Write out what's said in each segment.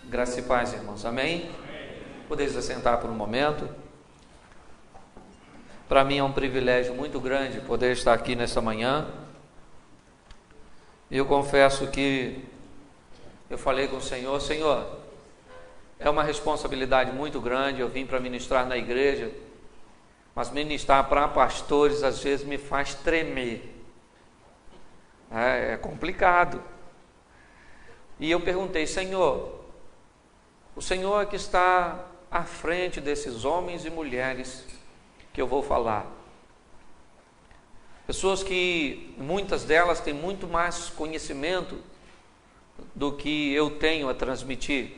Graça e paz, irmãos. Amém? Podeis assentar por um momento. Para mim é um privilégio muito grande poder estar aqui nessa manhã. Eu confesso que eu falei com o Senhor: Senhor, é uma responsabilidade muito grande. Eu vim para ministrar na igreja, mas ministrar para pastores às vezes me faz tremer. É complicado. E eu perguntei: Senhor, o Senhor é que está à frente desses homens e mulheres que eu vou falar. Pessoas que, muitas delas, têm muito mais conhecimento do que eu tenho a transmitir.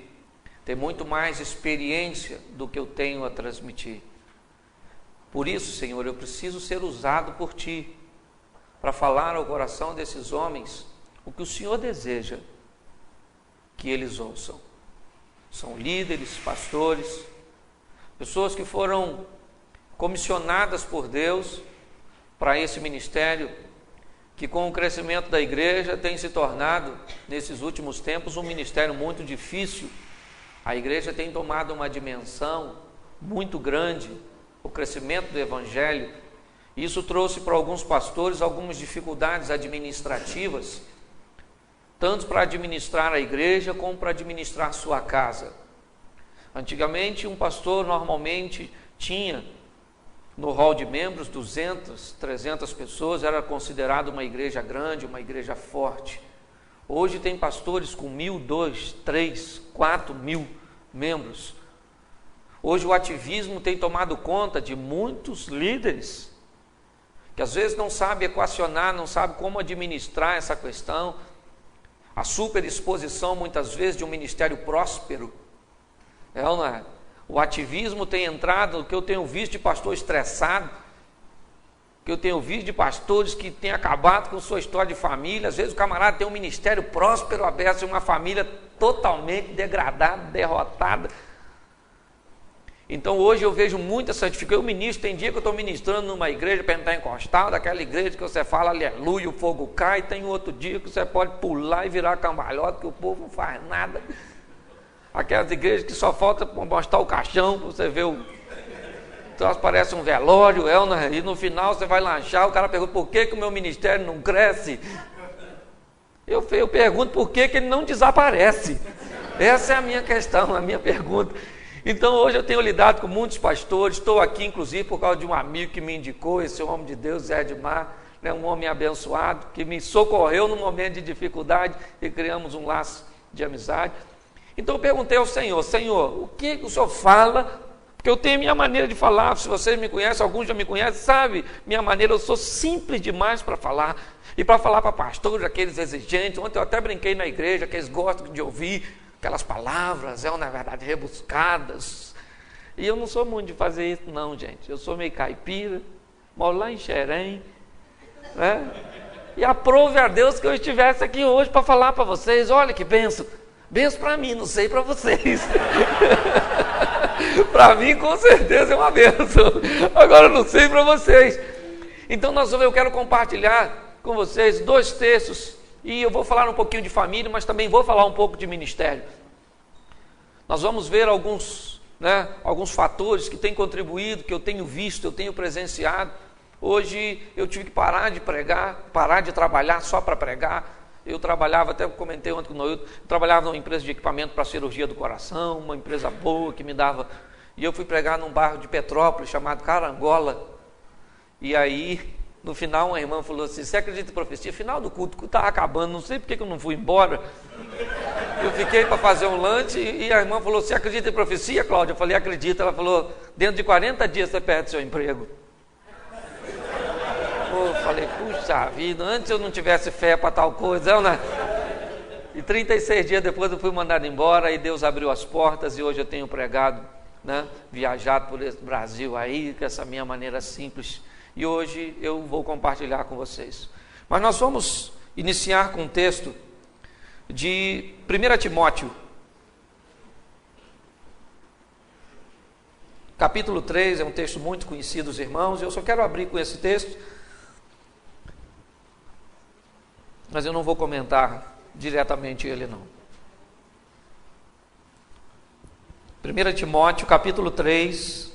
Tem muito mais experiência do que eu tenho a transmitir. Por isso, Senhor, eu preciso ser usado por Ti para falar ao coração desses homens o que o Senhor deseja que eles ouçam. São líderes, pastores, pessoas que foram comissionadas por Deus para esse ministério, que com o crescimento da igreja tem se tornado, nesses últimos tempos, um ministério muito difícil. A igreja tem tomado uma dimensão muito grande, o crescimento do evangelho. Isso trouxe para alguns pastores algumas dificuldades administrativas, tanto para administrar a igreja como para administrar sua casa. Antigamente, um pastor normalmente tinha no hall de membros 200, 300 pessoas, era considerado uma igreja grande, uma igreja forte. Hoje tem pastores com 1.000, 2.000, 3.000, 4.000 membros. Hoje o ativismo tem tomado conta de muitos líderes, que às vezes não sabe equacionar, não sabe como administrar essa questão. A superexposição, muitas vezes, de um ministério próspero. Não é? O ativismo tem entrado, o que eu tenho visto de pastor estressado, o que eu tenho visto de pastores que têm acabado com sua história de família. Às vezes o camarada tem um ministério próspero aberto, uma família totalmente degradada, derrotada. Então hoje eu vejo muita santificação. Eu ministro, tem dia que eu estou ministrando numa igreja pentecostal, daquela igreja que você fala aleluia, o fogo cai. Tem outro dia que você pode pular e virar cambalhota, que o povo não faz nada. Aquelas igrejas que só falta mostrar o caixão, você vê o... Então parece um velório, e no final você vai lanchar, o cara pergunta: por que o meu ministério não cresce? Eu pergunto por que ele não desaparece. Essa é a minha questão, a minha pergunta. Então hoje eu tenho lidado com muitos pastores, estou aqui inclusive por causa de um amigo que me indicou, esse homem de Deus, Zé Edmar, um homem abençoado, que me socorreu num momento de dificuldade e criamos um laço de amizade. Então eu perguntei ao Senhor: Senhor, o que o Senhor fala? Porque eu tenho minha maneira de falar. Se vocês me conhecem, alguns já me conhecem, sabe minha maneira, eu sou simples demais para falar. E para falar para pastores, aqueles exigentes. Ontem eu até brinquei na igreja, que eles gostam de ouvir aquelas palavras, na verdade, rebuscadas. E eu não sou muito de fazer isso não, gente. Eu sou meio caipira, moro lá em Xerém, né? E aprove a Deus que eu estivesse aqui hoje para falar para vocês. Olha que bênção. Benção para mim, não sei para vocês. Para mim, com certeza, é uma benção. Agora, eu não sei para vocês. Então, eu quero compartilhar com vocês 2 textos. E eu vou falar um pouquinho de família, mas também vou falar um pouco de ministério. Nós vamos ver alguns fatores que têm contribuído, que eu tenho visto, eu tenho presenciado. Hoje eu tive que parar de pregar, parar de trabalhar só para pregar. Eu trabalhava, até comentei ontem com o Noilton, trabalhava numa empresa de equipamento para cirurgia do coração, uma empresa boa que me dava. E eu fui pregar num bairro de Petrópolis chamado Carangola. E aí, no final, uma irmã falou assim: você acredita em profecia? Final do culto, o culto estava acabando, não sei por que eu não fui embora. Eu fiquei para fazer um lanche e a irmã falou: você acredita em profecia, Cláudia? Eu falei: acredito. Ela falou: dentro de 40 dias você perde seu emprego. Eu falei: puxa vida, antes eu não tivesse fé para tal coisa, né? E 36 dias depois eu fui mandado embora e Deus abriu as portas e hoje eu tenho pregado, viajado por esse Brasil aí, com essa minha maneira simples. E hoje eu vou compartilhar com vocês. Mas nós vamos iniciar com um texto de 1 Timóteo, capítulo 3, é um texto muito conhecido dos irmãos. Eu só quero abrir com esse texto, mas eu não vou comentar diretamente ele não. 1 Timóteo, capítulo 3,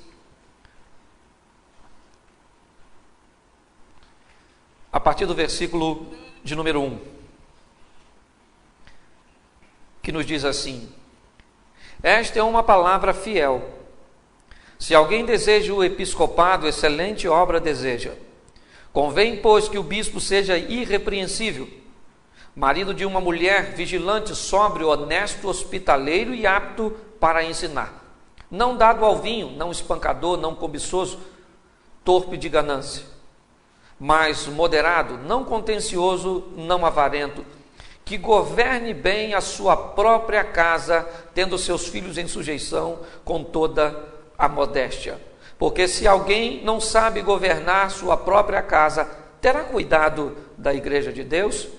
a partir do versículo de número 1, que nos diz assim: esta é uma palavra fiel. Se alguém deseja o episcopado, excelente obra deseja. Convém, pois, que o bispo seja irrepreensível, marido de uma mulher, vigilante, sóbrio, honesto, hospitaleiro e apto para ensinar. Não dado ao vinho, não espancador, não cobiçoso, torpe de ganância, mas moderado, não contencioso, não avarento, que governe bem a sua própria casa, tendo seus filhos em sujeição com toda a modéstia. Porque se alguém não sabe governar sua própria casa, terá cuidado da igreja de Deus,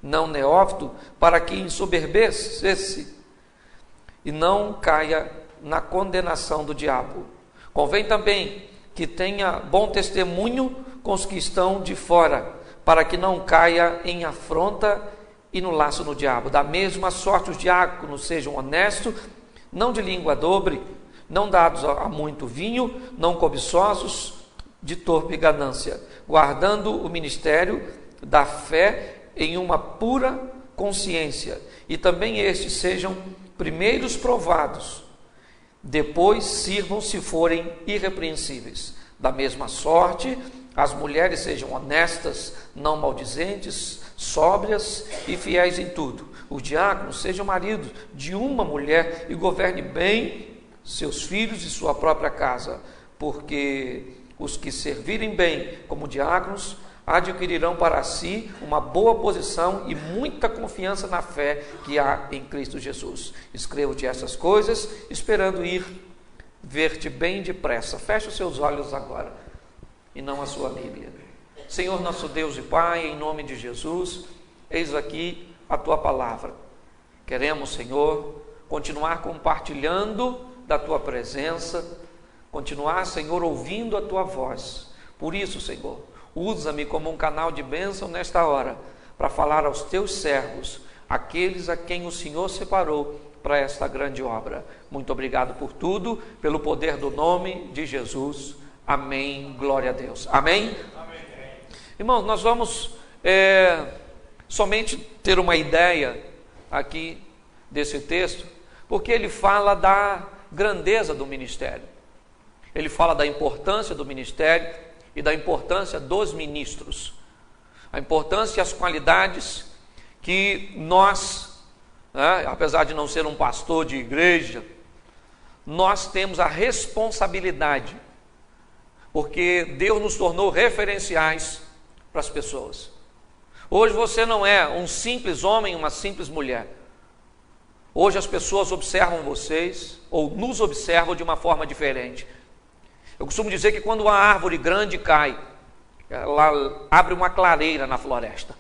não neófito, para que ensoberbeça-se e não caia na condenação do diabo. Convém também que tenha bom testemunho com os que estão de fora, para que não caia em afronta e no laço do diabo. Da mesma sorte os diáconos sejam honestos, não de língua dobre, não dados a muito vinho, não cobiçosos de torpe ganância, guardando o ministério da fé em uma pura consciência. E também estes sejam primeiros provados, depois sirvam se forem irrepreensíveis. Da mesma sorte, as mulheres sejam honestas, não maldizentes, sóbrias e fiéis em tudo. Os diáconos sejam maridos de uma mulher e governe bem seus filhos e sua própria casa, porque os que servirem bem como diáconos adquirirão para si uma boa posição e muita confiança na fé que há em Cristo Jesus. Escrevo-te essas coisas, esperando ir ver-te bem depressa. Feche os seus olhos agora e não a sua Bíblia. Senhor nosso Deus e Pai, em nome de Jesus, eis aqui a Tua palavra. Queremos, Senhor, continuar compartilhando da Tua presença, continuar, Senhor, ouvindo a Tua voz. Por isso, Senhor, usa-me como um canal de bênção nesta hora, para falar aos Teus servos, aqueles a quem o Senhor separou para esta grande obra. Muito obrigado por tudo, pelo poder do nome de Jesus. Amém. Glória a Deus. Amém? Amém. Irmãos, nós vamos somente ter uma ideia aqui desse texto, porque ele fala da grandeza do ministério. Ele fala da importância do ministério e da importância dos ministros. A importância e as qualidades que nós, apesar de não ser um pastor de igreja, nós temos a responsabilidade, porque Deus nos tornou referenciais para as pessoas. Hoje você não é um simples homem, uma simples mulher. Hoje as pessoas observam vocês, ou nos observam de uma forma diferente. Eu costumo dizer que quando uma árvore grande cai, ela abre uma clareira na floresta.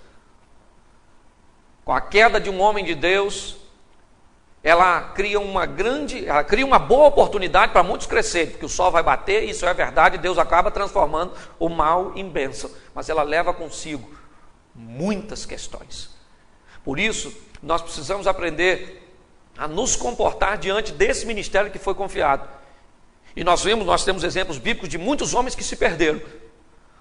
Com a queda de um homem de Deus, ela cria uma boa oportunidade para muitos crescerem, porque o sol vai bater, isso é verdade, Deus acaba transformando o mal em bênção, mas ela leva consigo muitas questões. Por isso, nós precisamos aprender a nos comportar diante desse ministério que foi confiado. E nós temos exemplos bíblicos de muitos homens que se perderam,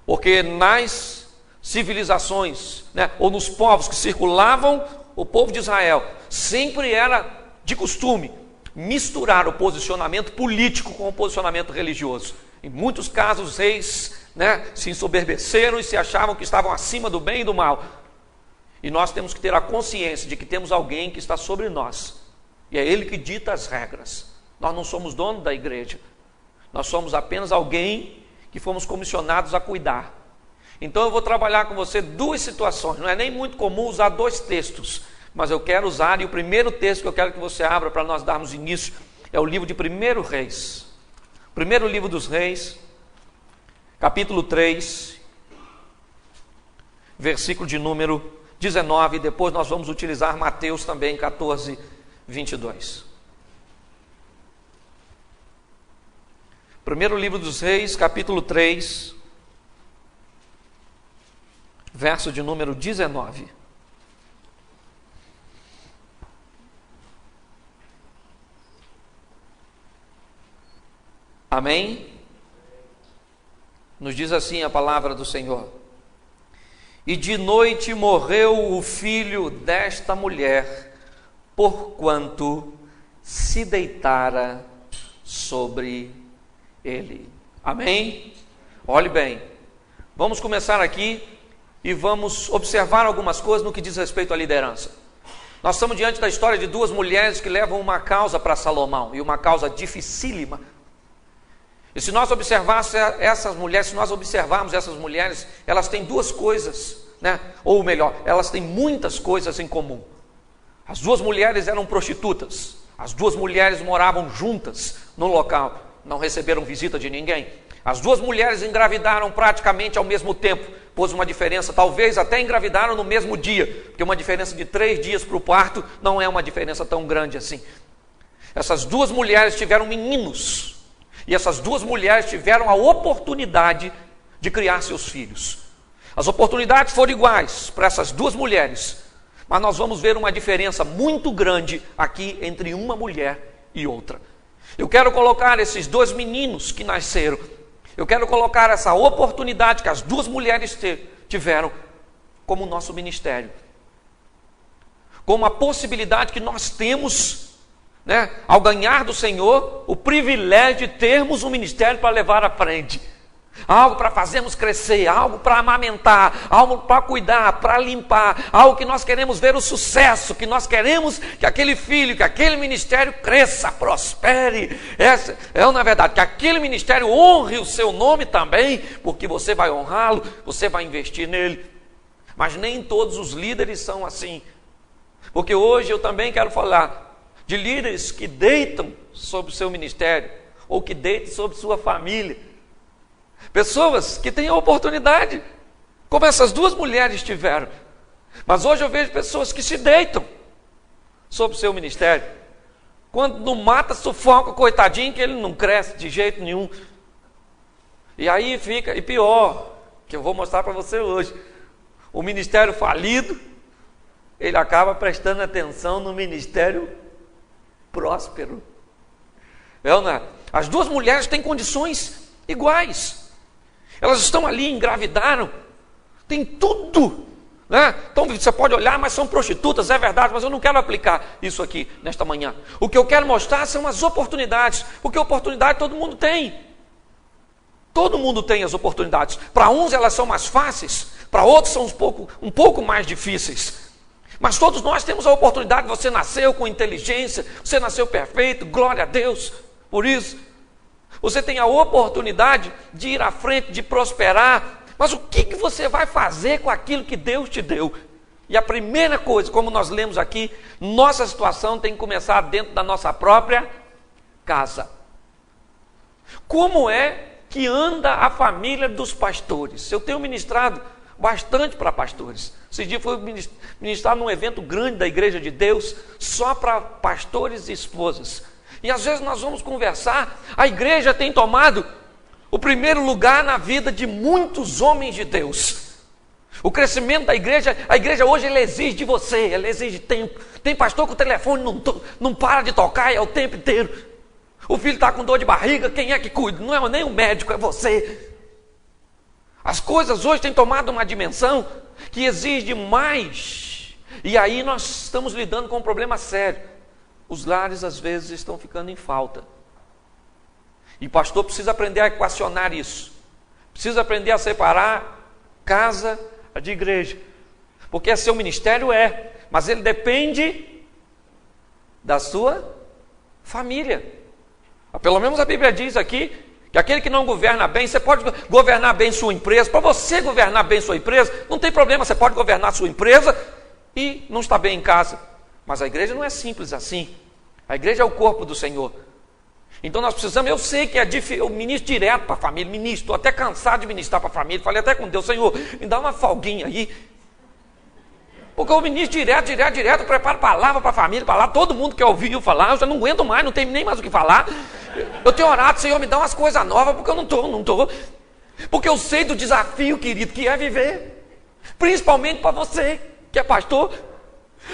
porque nas civilizações, ou nos povos que circulavam o povo de Israel, sempre era de costume misturar o posicionamento político com o posicionamento religioso. Em muitos casos, os reis se ensoberbeceram e se achavam que estavam acima do bem e do mal. E nós temos que ter a consciência de que temos alguém que está sobre nós, e é Ele que dita as regras. Nós não somos dono da igreja, nós somos apenas alguém que fomos comissionados a cuidar. Então eu vou trabalhar com você duas situações. Não é nem muito comum usar dois textos, mas eu quero usar, e o primeiro texto que eu quero que você abra para nós darmos início é o livro de 1 Reis. Primeiro livro dos Reis, capítulo 3, versículo de número 19, e depois nós vamos utilizar Mateus também, 14, 22. Primeiro livro dos Reis, capítulo 3, verso de número 19. Amém? Nos diz assim a palavra do Senhor: e de noite morreu o filho desta mulher, porquanto se deitara sobre ele. Amém? Olhe bem, vamos começar aqui e vamos observar algumas coisas no que diz respeito à liderança. Nós estamos diante da história de duas mulheres que levam uma causa para Salomão, e uma causa dificílima. E se nós observarmos essas mulheres, elas têm duas coisas, né? Ou melhor, elas têm muitas coisas em comum. As duas mulheres eram prostitutas, as duas mulheres moravam juntas no local, não receberam visita de ninguém. As duas mulheres engravidaram praticamente ao mesmo tempo, pôs uma diferença, talvez até engravidaram no mesmo dia, porque uma diferença de 3 dias para o parto não é uma diferença tão grande assim. Essas duas mulheres tiveram meninos, e essas duas mulheres tiveram a oportunidade de criar seus filhos. As oportunidades foram iguais para essas duas mulheres, mas nós vamos ver uma diferença muito grande aqui entre uma mulher e outra. Eu quero colocar esses dois meninos que nasceram, eu quero colocar essa oportunidade que as duas mulheres tiveram como nosso ministério, como a possibilidade que nós temos, né, ao ganhar do Senhor, o privilégio de termos um ministério para levar à frente, algo para fazermos crescer, algo para amamentar, algo para cuidar, para limpar, algo que nós queremos ver o sucesso, que nós queremos que aquele filho, que aquele ministério cresça, prospere, na verdade, que aquele ministério honre o seu nome também, porque você vai honrá-lo, você vai investir nele. Mas nem todos os líderes são assim, porque hoje eu também quero falar de líderes que deitam sobre o seu ministério, ou que deitam sobre sua família. Pessoas que têm a oportunidade, como essas duas mulheres tiveram. Mas hoje eu vejo pessoas que se deitam sobre o seu ministério. Quando não mata, sufoca o coitadinho, que ele não cresce de jeito nenhum. E aí fica, e pior, que eu vou mostrar para você hoje, o ministério falido, ele acaba prestando atenção no ministério próspero. As duas mulheres têm condições iguais. Elas estão ali, engravidaram, tem tudo, né? Então você pode olhar, mas são prostitutas, é verdade, mas eu não quero aplicar isso aqui nesta manhã. O que eu quero mostrar são as oportunidades, porque oportunidade todo mundo tem. Todo mundo tem as oportunidades. Para uns elas são mais fáceis, para outros são um pouco mais difíceis. Mas todos nós temos a oportunidade. Você nasceu com inteligência, você nasceu perfeito, glória a Deus por isso. Você tem a oportunidade de ir à frente, de prosperar, mas o que você vai fazer com aquilo que Deus te deu? E a primeira coisa, como nós lemos aqui, nossa situação tem que começar dentro da nossa própria casa. Como é que anda a família dos pastores? Eu tenho ministrado bastante para pastores. Esse dia foi ministrar num evento grande da Igreja de Deus, só para pastores e esposas. E às vezes nós vamos conversar, a igreja tem tomado o primeiro lugar na vida de muitos homens de Deus. O crescimento da igreja, a igreja hoje ela exige de você, ela exige tempo. Tem pastor que o telefone não para de tocar, é o tempo inteiro. O filho está com dor de barriga, quem é que cuida? Não é nem o médico, é você. As coisas hoje têm tomado uma dimensão que exige mais. E aí nós estamos lidando com um problema sério. Os lares às vezes estão ficando em falta. E o pastor precisa aprender a equacionar isso. Precisa aprender a separar casa de igreja. Porque seu ministério mas ele depende da sua família. Pelo menos a Bíblia diz aqui que aquele que não governa bem, você pode governar bem sua empresa. Para você governar bem sua empresa, não tem problema, você pode governar sua empresa e não está bem em casa. Mas a igreja não é simples assim. A igreja é o corpo do Senhor. Então nós precisamos, eu sei que é difícil, eu ministro direto para a família, estou até cansado de ministrar para a família, falei até com Deus, Senhor, me dá uma folguinha aí. Porque eu ministro direto, eu preparo palavra para a família, todo mundo quer ouvir eu falar, eu já não aguento mais, não tenho nem mais o que falar. Eu tenho orado, Senhor, me dá umas coisas novas, porque eu não estou. Porque eu sei do desafio, querido, que é viver. Principalmente para você, que é pastor.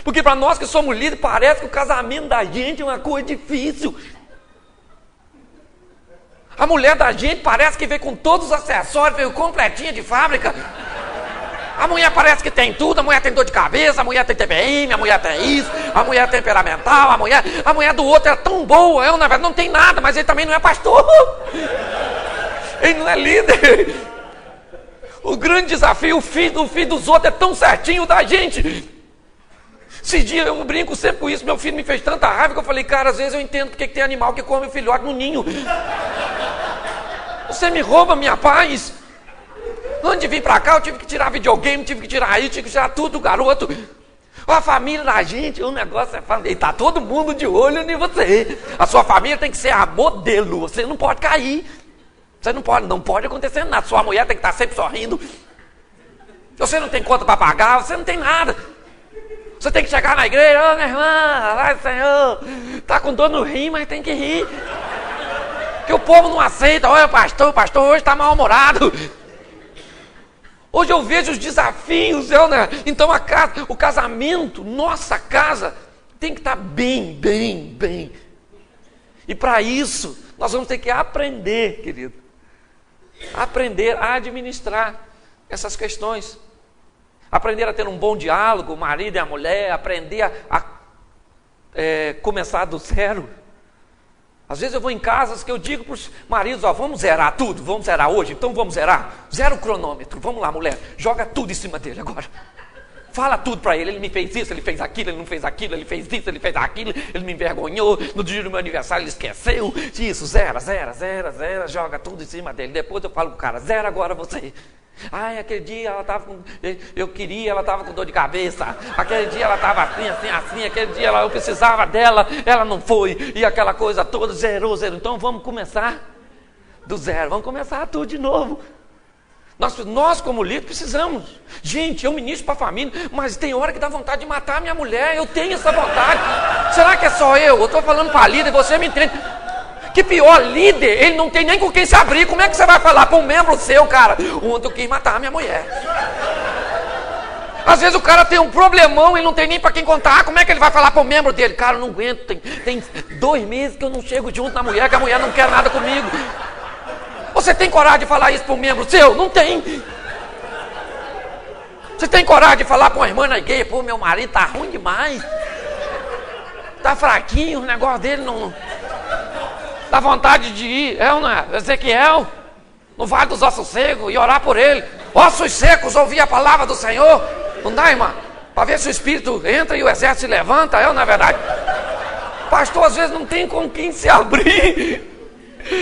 Porque para nós que somos líderes, parece que o casamento da gente é uma coisa difícil. A mulher da gente parece que veio com todos os acessórios, veio completinha de fábrica. A mulher parece que tem tudo, a mulher tem dor de cabeça, a mulher tem TPM, a mulher tem isso, a mulher é temperamental, a mulher do outro é tão boa, eu, na verdade, não tem nada, mas ele também não é pastor. Ele não é líder. O grande desafio, o filho dos outros é tão certinho da gente. Esse dia eu brinco sempre com isso, meu filho me fez tanta raiva que eu falei, cara, às vezes eu entendo porque tem animal que come filhote no ninho. Você me rouba minha paz. Antes de vir pra cá, eu tive que tirar videogame, tive que tirar isso, tive que tirar tudo, garoto. A família da gente, o negócio é família. E tá todo mundo de olho em você. A sua família tem que ser a modelo. Você não pode cair. Você não pode acontecer nada. Sua mulher tem que estar sempre sorrindo. Você não tem conta para pagar, você não tem nada. Você tem que chegar na igreja, minha irmã, vai Senhor. Tá com dor no rim, mas tem que rir. Porque o povo não aceita. Olha, o pastor hoje está mal-humorado. Hoje eu vejo os desafios, né? Então o casamento, nossa casa, tem que estar bem. E para isso, nós vamos ter que aprender, querido. Aprender a administrar essas questões. Aprender a ter um bom diálogo, o marido e a mulher, aprender a começar do zero. Às vezes eu vou em casas que eu digo para os maridos, vamos zerar tudo, vamos zerar hoje, então vamos zerar. Zera o cronômetro, vamos lá, mulher, joga tudo em cima dele agora. Fala tudo para ele me fez isso, ele fez aquilo, ele não fez aquilo, ele fez isso, ele fez aquilo, ele me envergonhou, no dia do meu aniversário ele esqueceu, isso, zera, joga tudo em cima dele. Depois eu falo pro cara, zera agora você. Ai, aquele dia ela estava com... ela estava com dor de cabeça. Aquele dia ela estava assim. Aquele dia eu precisava dela, ela não foi. E aquela coisa toda, zerou. Então vamos começar do zero. Vamos começar tudo de novo. Nós como líder, precisamos. Gente, eu ministro para a família, mas tem hora que dá vontade de matar a minha mulher. Eu tenho essa vontade. Será que é só eu? Eu estou falando para a líder, você me entende. Que pior, líder, ele não tem nem com quem se abrir. Como é que você vai falar para um membro seu, cara? Ontem eu quis matar a minha mulher. Às vezes o cara tem um problemão, ele não tem nem para quem contar. Como é que ele vai falar para um membro dele? Cara, eu não aguento, tem 2 meses que eu não chego junto na mulher, que a mulher não quer nada comigo. Você tem coragem de falar isso para um membro seu? Não tem. Você tem coragem de falar para uma irmã na igreja, pô, meu marido tá ruim demais. Tá fraquinho, o negócio dele não... Dá vontade de ir, não é? Ezequiel, no Vale dos Ossos Secos, e orar por ele. Ossos secos, ouvir a palavra do Senhor. Não dá, irmã? Para ver se o Espírito entra e o exército se levanta, não é verdade? Pastor, às vezes não tem com quem se abrir.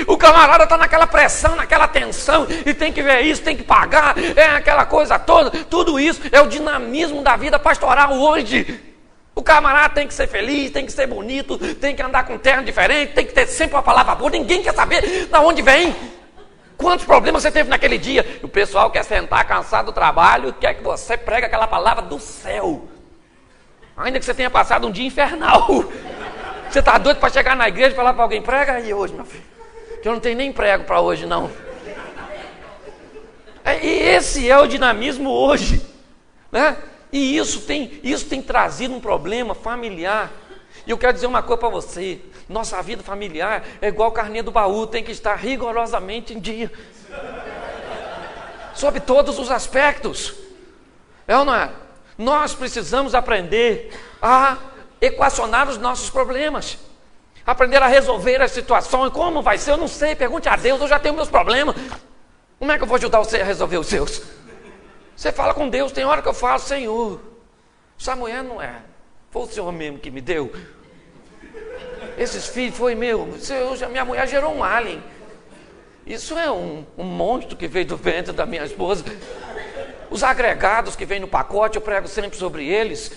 O camarada está naquela pressão, naquela tensão, e tem que ver isso, tem que pagar, aquela coisa toda. Tudo isso é o dinamismo da vida pastoral hoje. O camarada tem que ser feliz, tem que ser bonito, tem que andar com terno diferente, tem que ter sempre uma palavra boa. Ninguém quer saber de onde vem. Quantos problemas você teve naquele dia? O pessoal quer sentar cansado do trabalho e quer que você pregue aquela palavra do céu. Ainda que você tenha passado um dia infernal. Você está doido para chegar na igreja e falar para alguém, prega aí hoje, meu filho. Que eu não tenho nem prego para hoje, não. E esse é o dinamismo hoje, né? E isso tem trazido um problema familiar. E eu quero dizer uma coisa para você. Nossa vida familiar é igual carninha do baú, tem que estar rigorosamente em dia. Sob todos os aspectos. Ou não é? Nós precisamos aprender a equacionar os nossos problemas. Aprender a resolver as situações. Como vai ser? Eu não sei. Pergunte a Deus, eu já tenho meus problemas. Como é que eu vou ajudar você a resolver os seus? Você fala com Deus, tem hora que eu falo, Senhor, essa mulher não é, foi o Senhor mesmo que me deu. Esses filhos foi meu, minha mulher gerou um alien. Isso é um monstro que veio do ventre da minha esposa. Os agregados que vêm no pacote, eu prego sempre sobre eles.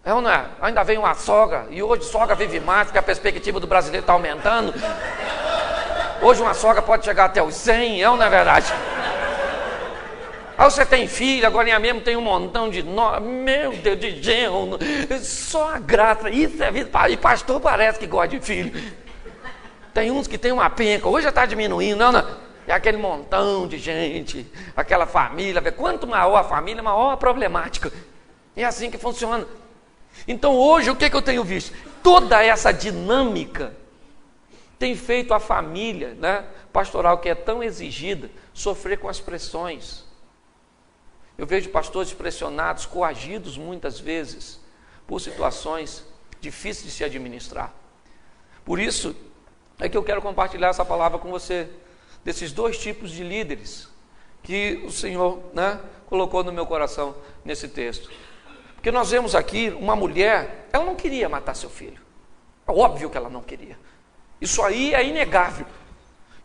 Não é? Ainda vem uma sogra, e hoje sogra vive mais, porque a perspectiva do brasileiro está aumentando. Hoje uma sogra pode chegar até os 100, não é verdade? Aí você tem filho, agora em mesmo tem um montão de meu Deus, de genro, só a graça, isso é vida, e pastor parece que gosta de filho. Tem uns que tem uma penca, hoje já está diminuindo, não? É aquele montão de gente, aquela família, quanto maior a família, maior a problemática. É assim que funciona. Então hoje, o que eu tenho visto? Toda essa dinâmica tem feito a família, né, pastoral, que é tão exigida, sofrer com as pressões. Eu vejo pastores pressionados, coagidos muitas vezes, por situações difíceis de se administrar. Por isso é que eu quero compartilhar essa palavra com você, desses dois tipos de líderes que o Senhor, né, colocou no meu coração nesse texto. Porque nós vemos aqui uma mulher, ela não queria matar seu filho. É óbvio que ela não queria. Isso aí é inegável.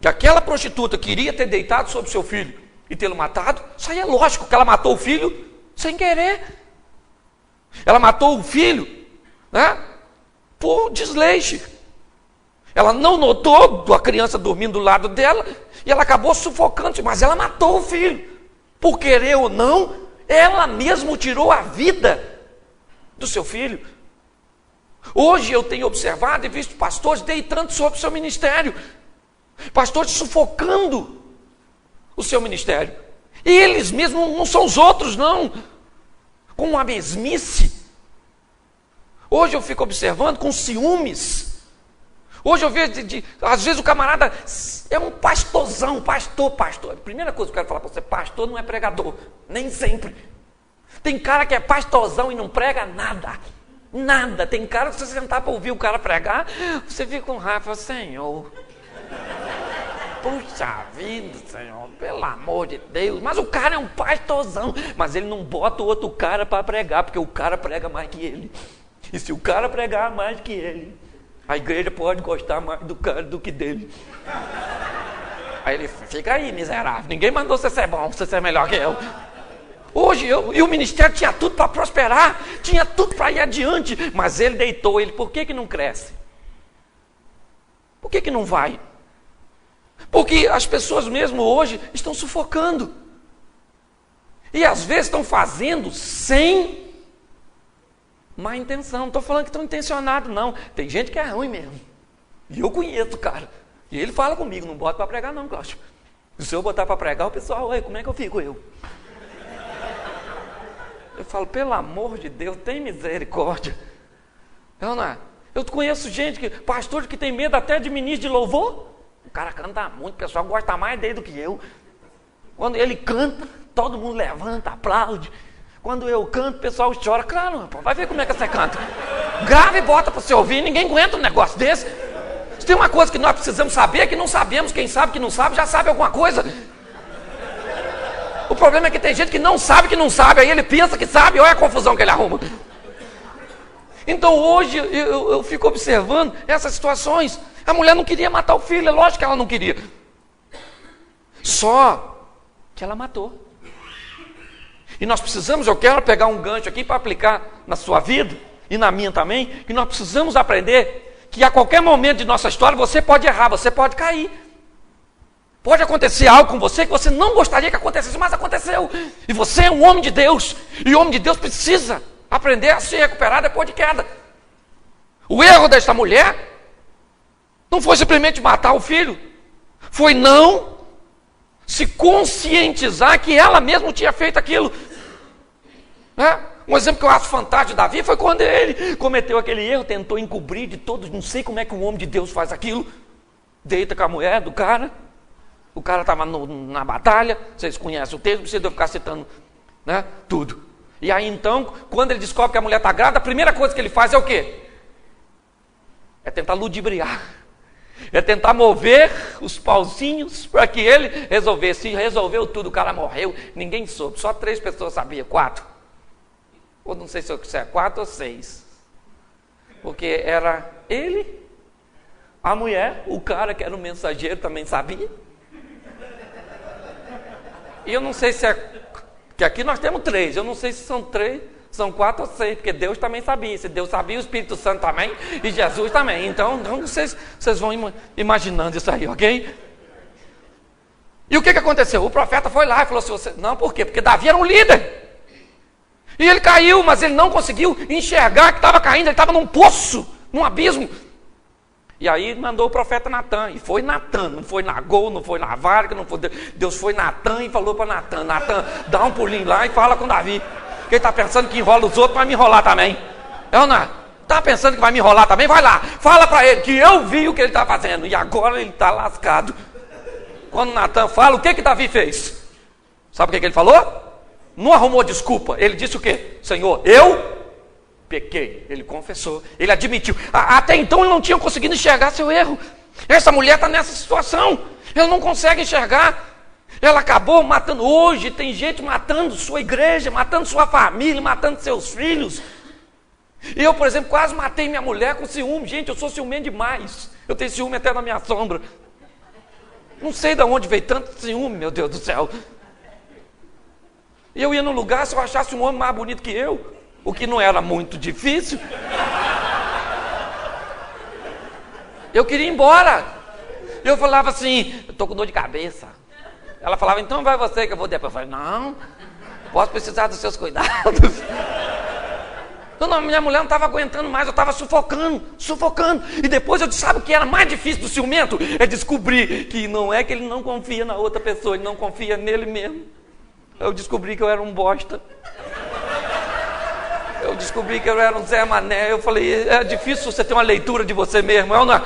Que aquela prostituta queria ter deitado sobre seu filho e tê-lo matado, isso aí é lógico, que ela matou o filho sem querer. Ela matou o filho, né, por desleixo. Ela não notou a criança dormindo do lado dela e ela acabou sufocando, mas ela matou o filho. Por querer ou não, ela mesma tirou a vida do seu filho. Hoje eu tenho observado e visto pastores deitando sobre o seu ministério, pastores sufocando o seu ministério. E eles mesmos não são os outros, não, com uma mesmice. Hoje eu fico observando com ciúmes. Hoje eu vejo, às vezes o camarada é um pastorzão, pastor. A primeira coisa que eu quero falar para você, pastor não é pregador, nem sempre. Tem cara que é pastorzão e não prega nada. Nada. Tem cara que se você sentar para ouvir o cara pregar, você fica com raiva, Senhor. Puxa vida, Senhor, pelo amor de Deus. Mas o cara é um pastorzão, mas ele não bota o outro cara para pregar, porque o cara prega mais que ele. E se o cara pregar mais que ele, a igreja pode gostar mais do cara do que dele. Aí ele fica aí, miserável. Ninguém mandou você ser bom, você ser melhor que eu. Hoje e o ministério tinha tudo para prosperar, tinha tudo para ir adiante, mas ele deitou ele. Por que não cresce? Por que não vai? Porque as pessoas mesmo hoje estão sufocando. E às vezes estão fazendo sem má intenção. Não estou falando que estão intencionados, não. Tem gente que é ruim mesmo. E eu conheço o cara. E ele fala comigo, não bota para pregar não, Cláudio. Se eu botar para pregar, o pessoal, como é que eu fico eu? Eu falo, pelo amor de Deus, tem misericórdia. Eu conheço gente, pastor que tem medo até de ministro de louvor. O cara canta muito, o pessoal gosta mais dele do que eu. Quando ele canta, todo mundo levanta, aplaude. Quando eu canto, o pessoal chora. Claro, rapaz, vai ver como é que você canta. Grava e bota para você ouvir, ninguém aguenta um negócio desse. Se tem uma coisa que nós precisamos saber, é que não sabemos. Quem sabe que não sabe, já sabe alguma coisa. O problema é que tem gente que não sabe, aí ele pensa que sabe, olha a confusão que ele arruma. Então hoje eu fico observando essas situações. A mulher não queria matar o filho, é lógico que ela não queria. Só que ela matou. E nós precisamos, eu quero pegar um gancho aqui para aplicar na sua vida e na minha também, que nós precisamos aprender que a qualquer momento de nossa história você pode errar, você pode cair. Pode acontecer algo com você que você não gostaria que acontecesse, mas aconteceu. E você é um homem de Deus. E o homem de Deus precisa aprender a se recuperar depois de queda. O erro desta mulher não foi simplesmente matar o filho. Foi não se conscientizar que ela mesma tinha feito aquilo. Um exemplo que eu acho fantástico de Davi foi quando ele cometeu aquele erro, tentou encobrir de todos. Não sei como é que um homem de Deus faz aquilo. Deita com a mulher do cara. O cara estava na batalha, vocês conhecem o texto, não precisa ficar citando, né, tudo. E aí então, quando ele descobre que a mulher está grávida, a primeira coisa que ele faz é o quê? É tentar ludibriar. É tentar mover os pauzinhos para que ele resolvesse. E resolveu tudo, o cara morreu, ninguém soube, só 3 pessoas sabiam, 4. Ou não sei se é 4 ou 6. Porque era ele, a mulher, o cara que era o mensageiro também sabia. E eu não sei se é... que aqui nós temos 3. Eu não sei se são 3, são 4 ou 6. Porque Deus também sabia. Se Deus sabia, o Espírito Santo também. E Jesus também. Então, não sei se vocês vão imaginando isso aí, ok? E o que aconteceu? O profeta foi lá e falou assim... Não, por quê? Porque Davi era um líder. E ele caiu, mas ele não conseguiu enxergar que estava caindo. Ele estava num poço, num abismo. E aí mandou o profeta Natan, e foi Natan, não foi Nagol, não foi na Varga, não foi Deus, foi Natan e falou para Natan, dá um pulinho lá e fala com Davi, porque ele está pensando que enrola os outros, vai me enrolar também. É ou não é? Tá pensando que vai me enrolar também? Vai lá, fala para ele que eu vi o que ele está fazendo. E agora ele está lascado. Quando Natan fala, o que Davi fez? Sabe o que ele falou? Não arrumou desculpa. Ele disse o quê? Senhor, eu pequei. Ele confessou, ele admitiu. Até então ele não tinha conseguido enxergar seu erro. Essa mulher está nessa situação. Ela não consegue enxergar. Ela acabou matando. Hoje tem gente matando sua igreja, matando sua família, matando seus filhos. Eu, por exemplo, quase matei minha mulher com ciúme. Gente, eu sou ciumento demais. Eu tenho ciúme até na minha sombra. Não sei de onde veio tanto ciúme, meu Deus do céu. E eu ia num lugar, se eu achasse um homem mais bonito que eu, o que não era muito difícil, eu queria ir embora. Eu falava assim, eu estou com dor de cabeça. Ela falava, então vai você que eu vou depois. Eu falei, não, posso precisar dos seus cuidados. Não, minha mulher não estava aguentando mais, eu estava sufocando. E depois eu disse, sabe o que era mais difícil do ciumento? É descobrir que não é que ele não confia na outra pessoa, ele não confia nele mesmo. Eu descobri que eu era um bosta. Eu descobri que eu era um Zé Mané. Eu falei, é difícil você ter uma leitura de você mesmo. Não,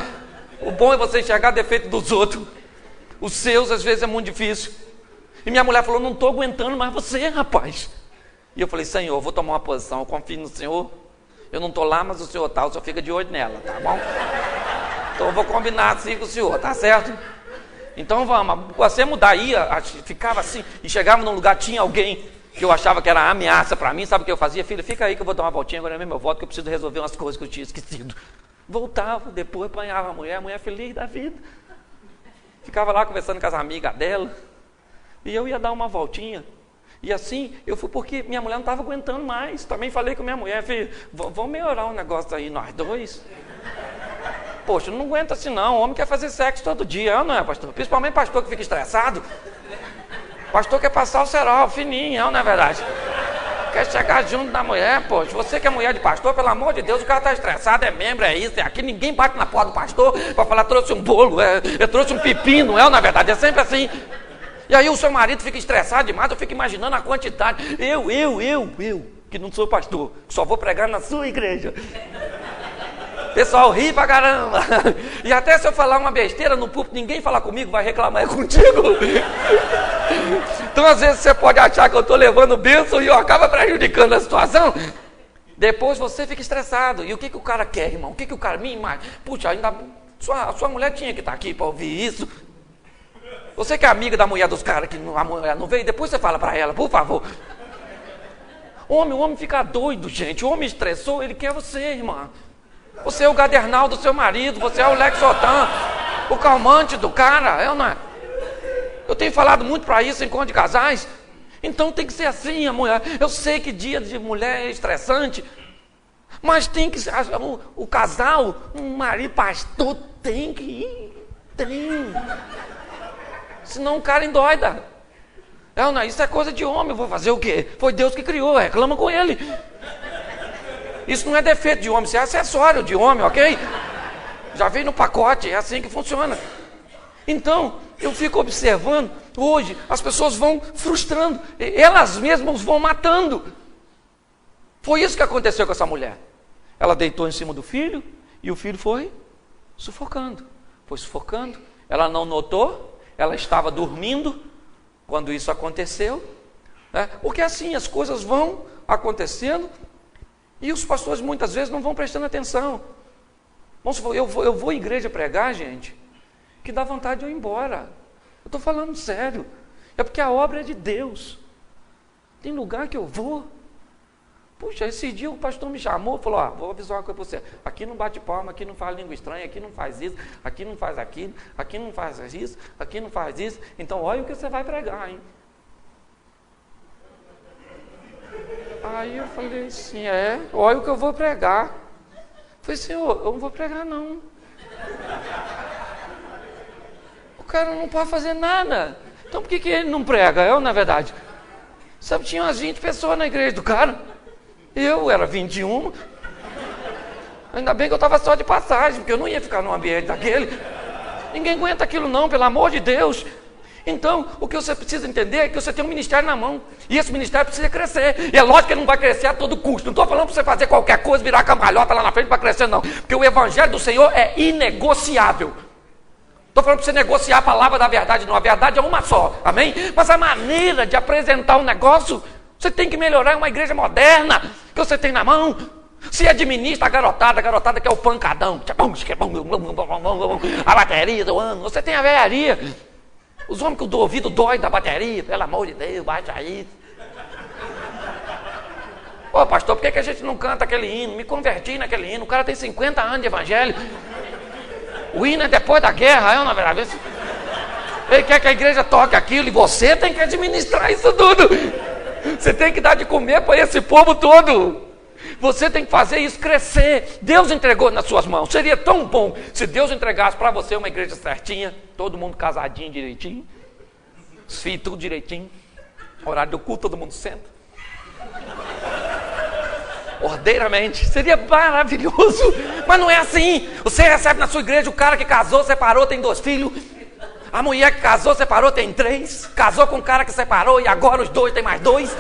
o bom é você enxergar defeito dos outros. Os seus, às vezes, é muito difícil. E minha mulher falou, não estou aguentando mais você, rapaz. E eu falei, Senhor, eu vou tomar uma posição, eu confio no Senhor. Eu não estou lá, mas o Senhor está, o Senhor fica de olho nela, tá bom? Então eu vou combinar assim com o Senhor, tá certo? Então vamos, você mudar aí, ficava assim, e chegava num lugar, tinha alguém que eu achava que era ameaça para mim, sabe o que eu fazia? Filha, fica aí que eu vou dar uma voltinha, agora mesmo eu volto que eu preciso resolver umas coisas que eu tinha esquecido. Voltava, depois apanhava a mulher feliz da vida. Ficava lá conversando com as amigas dela, e eu ia dar uma voltinha. E assim, eu fui porque minha mulher não estava aguentando mais. Também falei com minha mulher, filho, vamos melhorar o negócio aí, nós dois. Poxa, não aguenta assim não, o homem quer fazer sexo todo dia, não é, pastor? Principalmente pastor que fica estressado. Pastor quer passar o cerol fininho, não é verdade? Quer chegar junto da mulher, poxa, você que é mulher de pastor, pelo amor de Deus, o cara está estressado, é membro, é isso, é aquilo, ninguém bate na porta do pastor para falar, trouxe um bolo, trouxe um pepino, não é, na verdade, é sempre assim. E aí o seu marido fica estressado demais, eu fico imaginando a quantidade. Eu, que não sou pastor, só vou pregar na sua igreja. Pessoal ri pra caramba. E até se eu falar uma besteira no púlpito, ninguém fala comigo, vai reclamar contigo. Então às vezes você pode achar que eu estou levando bênção e eu acabo prejudicando a situação. Depois você fica estressado. E o que o cara quer, irmão? O que o cara me imagina? Puxa, ainda sua mulher tinha que estar aqui para ouvir isso. Você que é amiga da mulher dos caras, que a mulher não veio, depois você fala para ela, por favor. O homem fica doido, gente. O homem estressou, ele quer você, irmã. Você é o gadernal do seu marido, você é o Lexotan, o calmante do cara, é ou não é? Eu tenho falado muito para isso em encontro de casais. Então tem que ser assim, a mulher. Eu sei que dia de mulher é estressante, mas tem que ser, o casal, um marido pastor, tem que ir. Tem. Senão o cara endoida. Não, isso é coisa de homem, eu vou fazer o quê? Foi Deus que criou, reclama com ele. Isso não é defeito de homem, isso é acessório de homem, ok? Já veio no pacote, é assim que funciona. Então, eu fico observando, hoje, as pessoas vão frustrando, elas mesmas vão matando. Foi isso que aconteceu com essa mulher. Ela deitou em cima do filho, e o filho foi sufocando. Ela não notou. Ela estava dormindo quando isso aconteceu, né? Porque assim as coisas vão acontecendo e os pastores muitas vezes não vão prestando atenção. Vamos supor, eu vou à igreja pregar, gente, que dá vontade de eu ir embora. Eu estou falando sério. É porque a obra é de Deus. Tem lugar que eu vou. Puxa, esse dia o pastor me chamou e falou, vou avisar uma coisa para você. Aqui não bate palma, aqui não fala língua estranha, aqui não faz isso, aqui não faz aquilo, aqui não faz isso, aqui não faz isso. Então olha o que você vai pregar, hein? Aí eu falei assim, olha o que eu vou pregar. Eu falei, Senhor, eu não vou pregar não. O cara não pode fazer nada. Então por que ele não prega? Na verdade. Sabe, tinha umas 20 pessoas na igreja do cara. Eu era 21. Ainda bem que eu estava só de passagem, porque eu não ia ficar num ambiente daquele. Ninguém aguenta aquilo não, pelo amor de Deus. Então, o que você precisa entender é que você tem um ministério na mão. E esse ministério precisa crescer. E é lógico que ele não vai crescer a todo custo. Não estou falando para você fazer qualquer coisa, virar cambalhota lá na frente para crescer, não. Porque o evangelho do Senhor é inegociável. Estou falando para você negociar a palavra da verdade, não. A verdade é uma só, amém? Mas a maneira de apresentar um negócio, você tem que melhorar. Uma igreja moderna que você tem na mão. Se administra a garotada que é o pancadão. A bateria do ano. Você tem a velharia. Os homens que o ouvido dói da bateria, pelo amor de Deus, baixa aí. Ô pastor, por que a gente não canta aquele hino? Me converti naquele hino. O cara tem 50 anos de evangelho. O hino é depois da guerra, é ou não é verdade? Ele quer que a igreja toque aquilo e você tem que administrar isso tudo. Você tem que dar de comer para esse povo todo. Você tem que fazer isso crescer. Deus entregou nas suas mãos. Seria tão bom se Deus entregasse para você uma igreja certinha, todo mundo casadinho direitinho, os filhos tudo direitinho, horário do culto todo mundo senta, ordeiramente. Seria maravilhoso. Mas não é assim. Você recebe na sua igreja o cara que casou, separou, tem 2 filhos. A mulher que casou, separou, tem 3. Casou com o cara que separou e agora os 2 tem mais 2.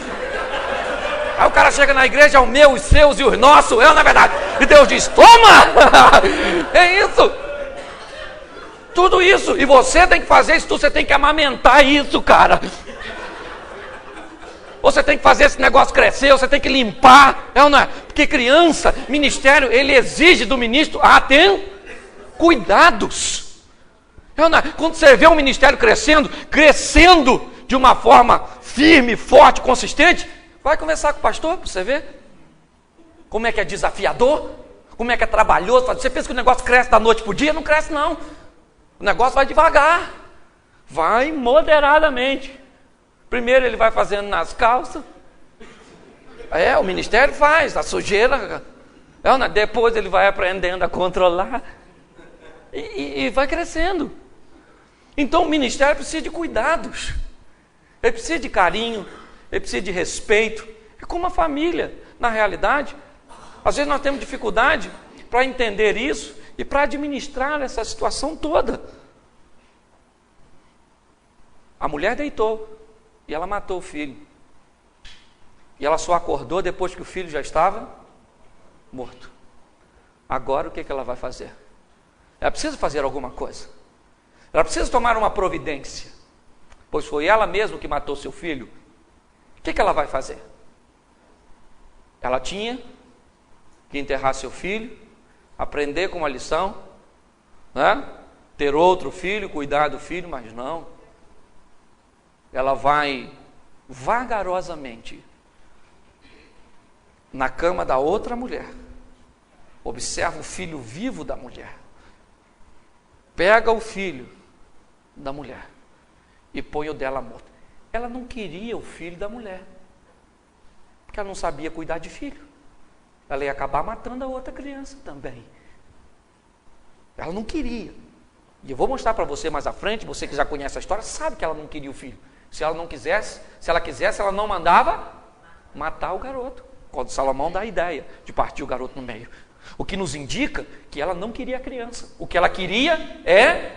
Aí o cara chega na igreja, é o meu, os seus e os nossos, na verdade. E Deus diz, toma! É isso. Tudo isso. E você tem que fazer isso, você tem que amamentar isso, cara. Você tem que fazer esse negócio crescer, você tem que limpar. É ou não é? Porque criança, ministério, ele exige do ministro, tem cuidados. É ou não é? Quando você vê um ministério crescendo de uma forma firme, forte, consistente, vai conversar com o pastor para você ver como é que é desafiador, como é que é trabalhoso. Você pensa que o negócio cresce da noite para o dia? Não cresce não. O negócio vai devagar, vai moderadamente. Primeiro ele vai fazendo nas calças. O ministério faz, a sujeira. Depois ele vai aprendendo a controlar. E vai crescendo. Então o ministério precisa de cuidados. Ele precisa de carinho. Ele precisa de respeito. É como uma família, na realidade. Às vezes nós temos dificuldade para entender isso e para administrar essa situação toda. A mulher deitou e ela matou o filho. E ela só acordou depois que o filho já estava morto. Agora o que ela vai fazer? Ela precisa fazer alguma coisa. Ela precisa tomar uma providência. Pois foi ela mesma que matou seu filho. O que ela vai fazer? Ela tinha que enterrar seu filho, aprender com uma lição, né? Ter outro filho, cuidar do filho, mas não. Ela vai vagarosamente na cama da outra mulher, observa o filho vivo da mulher, pega o filho da mulher e põe o dela morto. Ela não queria o filho da mulher, porque ela não sabia cuidar de filho. Ela ia acabar matando a outra criança também. Ela não queria. E eu vou mostrar para você mais à frente, você que já conhece a história, sabe que ela não queria o filho. Se ela quisesse, ela não mandava matar o garoto. Quando Salomão dá a ideia de partir o garoto no meio. O que nos indica que ela não queria a criança. O que ela queria é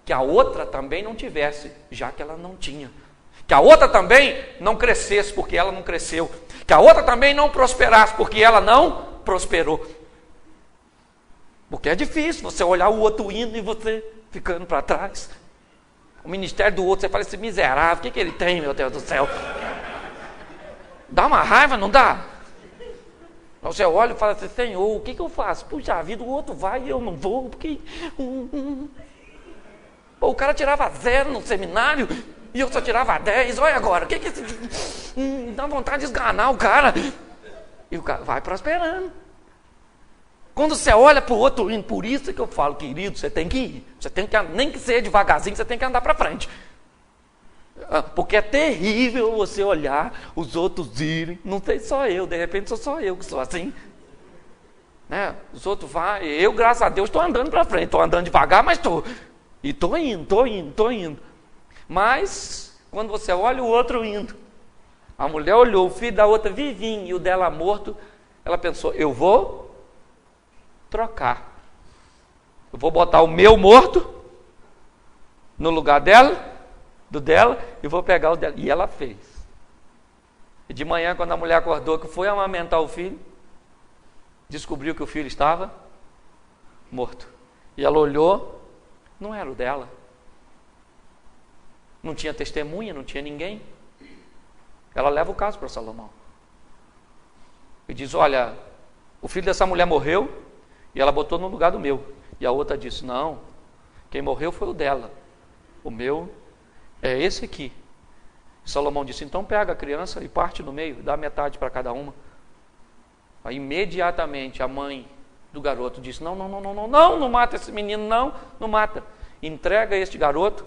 que a outra também não tivesse, já que ela não tinha. Que a outra também não crescesse, porque ela não cresceu. Que a outra também não prosperasse, porque ela não prosperou. Porque é difícil você olhar o outro indo e você ficando para trás. O ministério do outro, você fala, esse miserável, o que ele tem, meu Deus do céu? Dá uma raiva, não dá? Você olha e fala assim, Senhor, o que eu faço? Puxa vida, o outro vai e eu não vou, porque... Pô, o cara tirava 0 no seminário e eu só tirava 10, olha agora, o que dá vontade de esganar o cara. E o cara vai prosperando. Quando você olha para o outro indo, por isso que eu falo, querido, você tem que ir. Você tem que, nem que seja devagarzinho, você tem que andar para frente. Porque é terrível você olhar os outros irem. Não sei só eu, de repente sou só eu que sou assim. Né? Os outros vão, eu, graças a Deus, estou andando para frente. Estou andando devagar, mas estou. E estou indo. Mas, quando você olha o outro indo, a mulher olhou, o filho da outra vivinho e o dela morto, ela pensou, eu vou trocar. Eu vou botar o meu morto no lugar dela do dela e vou pegar o dela. E ela fez. E de manhã, quando a mulher acordou, que foi amamentar o filho, descobriu que o filho estava morto. E ela olhou, não era o dela. Não tinha testemunha, não tinha ninguém. Ela leva o caso para Salomão. E diz, olha, o filho dessa mulher morreu e ela botou no lugar do meu. E a outra disse, não, quem morreu foi o dela. O meu é esse aqui. E Salomão disse, então pega a criança e parte no meio, dá metade para cada uma. Aí imediatamente a mãe do garoto disse, não mata esse menino, não mata. Entrega este garoto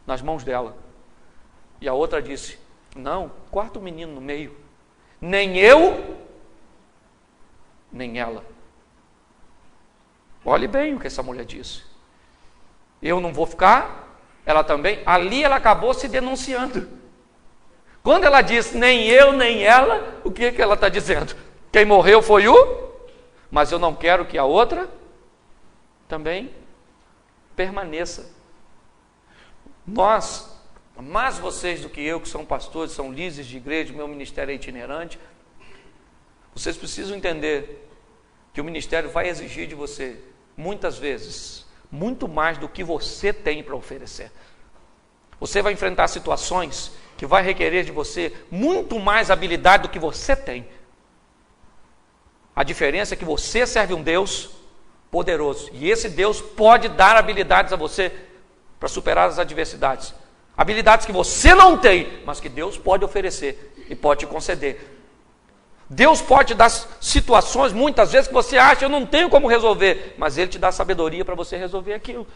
nas mãos dela. E a outra disse, não, corta o menino no meio. Nem eu, nem ela. Olhe bem o que essa mulher disse. Eu não vou ficar, ela também. Ali ela acabou se denunciando. Quando ela disse nem eu, nem ela, o que ela está dizendo? Quem morreu foi o, mas eu não quero que a outra também permaneça. Nós, mais vocês do que eu, que são pastores, são líderes de igreja, meu ministério é itinerante, vocês precisam entender que o ministério vai exigir de você, muitas vezes, muito mais do que você tem para oferecer. Você vai enfrentar situações que vai requerer de você muito mais habilidade do que você tem. A diferença é que você serve um Deus poderoso, e esse Deus pode dar habilidades a você para superar as adversidades. Habilidades que você não tem, mas que Deus pode oferecer e pode te conceder. Deus pode dar situações, muitas vezes, que você acha, eu não tenho como resolver, mas Ele te dá sabedoria para você resolver aquilo.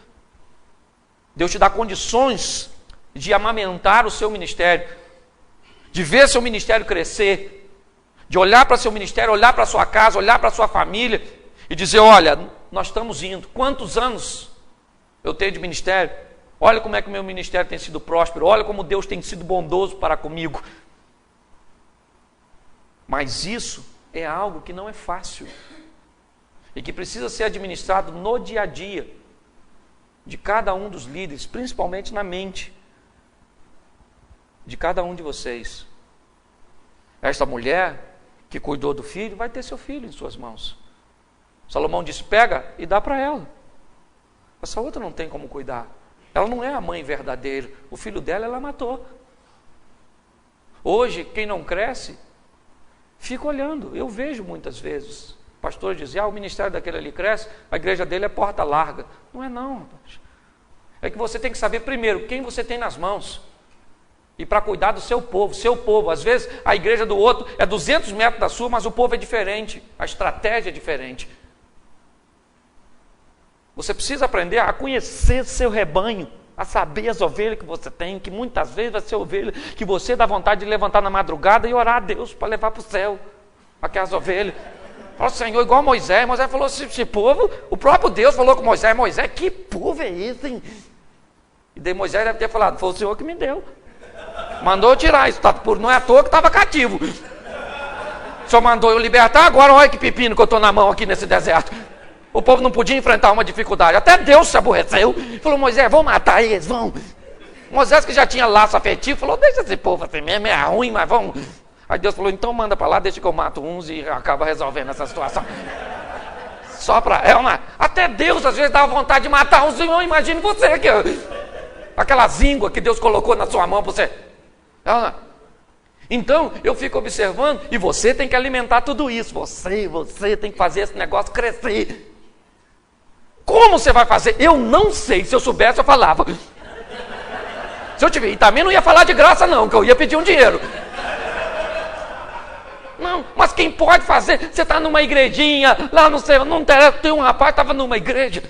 Deus te dá condições de amamentar o seu ministério, de ver seu ministério crescer, de olhar para seu ministério, olhar para sua casa, olhar para sua família e dizer, olha, nós estamos indo. Quantos anos eu tenho de ministério? Olha como é que o meu ministério tem sido próspero, olha como Deus tem sido bondoso para comigo. Mas isso é algo que não é fácil e que precisa ser administrado no dia a dia de cada um dos líderes, principalmente na mente de cada um de vocês. Esta mulher que cuidou do filho vai ter seu filho em suas mãos. Salomão disse, pega e dá para ela. Essa outra não tem como cuidar. Ela não é a mãe verdadeira. O filho dela, ela matou. Hoje, quem não cresce, fica olhando. Eu vejo muitas vezes o pastor dizer, o ministério daquele ali cresce, a igreja dele é porta larga. Não é não, rapaz. É que você tem que saber primeiro quem você tem nas mãos. E para cuidar do seu povo. Às vezes a igreja do outro é 200 metros da sua, mas o povo é diferente, a estratégia é diferente. Você precisa aprender a conhecer seu rebanho, a saber as ovelhas que você tem, que muitas vezes vai ser ovelha que você dá vontade de levantar na madrugada e orar a Deus para levar para o céu aquelas ovelhas. Fala, Senhor, igual Moisés falou, esse povo, o próprio Deus falou com Moisés, que povo é esse, hein? E daí Moisés deve ter falado, foi o Senhor que me deu. Mandou eu tirar isso, não é à toa que estava cativo. O Senhor mandou eu libertar, agora olha que pepino que eu estou na mão aqui nesse deserto. O povo não podia enfrentar uma dificuldade, até Deus se aborreceu. Falou, Moisés, vão matar eles, vão. Moisés, que já tinha laço afetivo, falou, deixa esse povo assim mesmo, é ruim, mas vamos. Aí Deus falou, então manda para lá, deixa que eu mato uns e acaba resolvendo essa situação. Só para... até Deus às vezes dá vontade de matar uns, imagine você que... Aquela zíngua que Deus colocou na sua mão para você. Então, eu fico observando, e você tem que alimentar tudo isso. Você tem que fazer esse negócio crescer. Como você vai fazer? Eu não sei. Se eu soubesse, eu falava. Se eu tiver, e também não ia falar de graça não, que eu ia pedir um dinheiro. Não, mas quem pode fazer? Você está numa igrejinha, lá no céu, não tem um rapaz que estava numa igreja.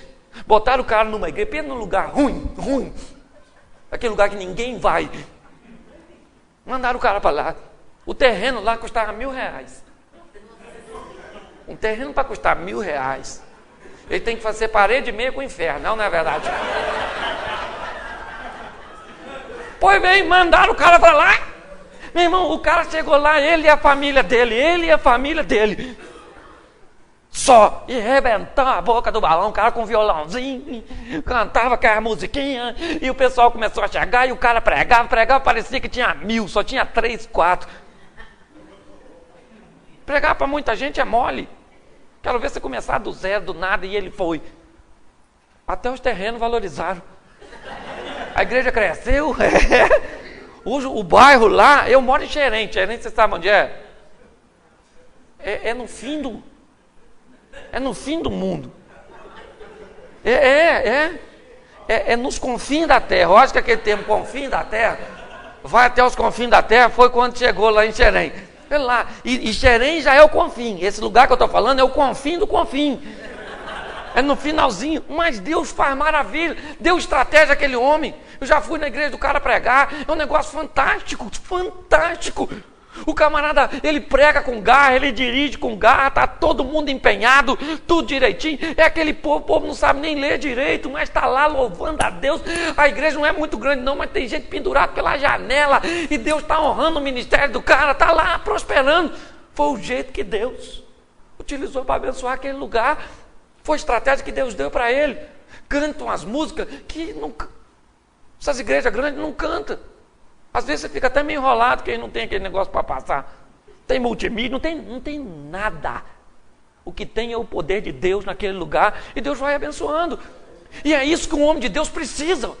Botaram o cara numa igreja, num lugar ruim. Aquele lugar que ninguém vai. Mandaram o cara para lá. O terreno lá custava R$1.000. Um terreno para custar R$1.000. Ele tem que fazer parede e meia com o inferno, não é verdade? Pois bem, mandaram o cara para lá. Meu irmão, o cara chegou lá, ele e a família dele. Só. E rebentava a boca do balão, o cara com violãozinho, cantava aquela musiquinha, e o pessoal começou a chegar, e o cara pregava, parecia que tinha 1000, só tinha 3, 4. Pregar para muita gente é mole. Quero ver você começar do zero, do nada, e ele foi. Até os terrenos valorizaram. A igreja cresceu. Hoje o bairro lá, eu moro em Xerém. Xerém, você sabe onde é? É no fim do mundo. É nos confins da terra. Eu acho que aquele termo confins da terra, vai até os confins da terra, foi quando chegou lá em Xerém. Lá. E Xerém já é o confim. Esse lugar que eu estou falando é o confim do confim. É no finalzinho. Mas Deus faz maravilha. Deu estratégia àquele homem. Eu já fui na igreja do cara pregar. É um negócio fantástico. Fantástico. O camarada, ele prega com garra, ele dirige com garra, está todo mundo empenhado, tudo direitinho. É aquele povo, o povo não sabe nem ler direito, mas está lá louvando a Deus. A igreja não é muito grande não, mas tem gente pendurada pela janela, e Deus está honrando o ministério do cara, está lá prosperando. Foi o jeito que Deus utilizou para abençoar aquele lugar. Foi a estratégia que Deus deu para ele. Cantam as músicas que nunca, essas igrejas grandes não cantam. Às vezes você fica até meio enrolado, quem não tem aquele negócio para passar. Tem multimídia, não tem nada. O que tem é o poder de Deus naquele lugar, e Deus vai abençoando. E é isso que um homem de Deus precisa.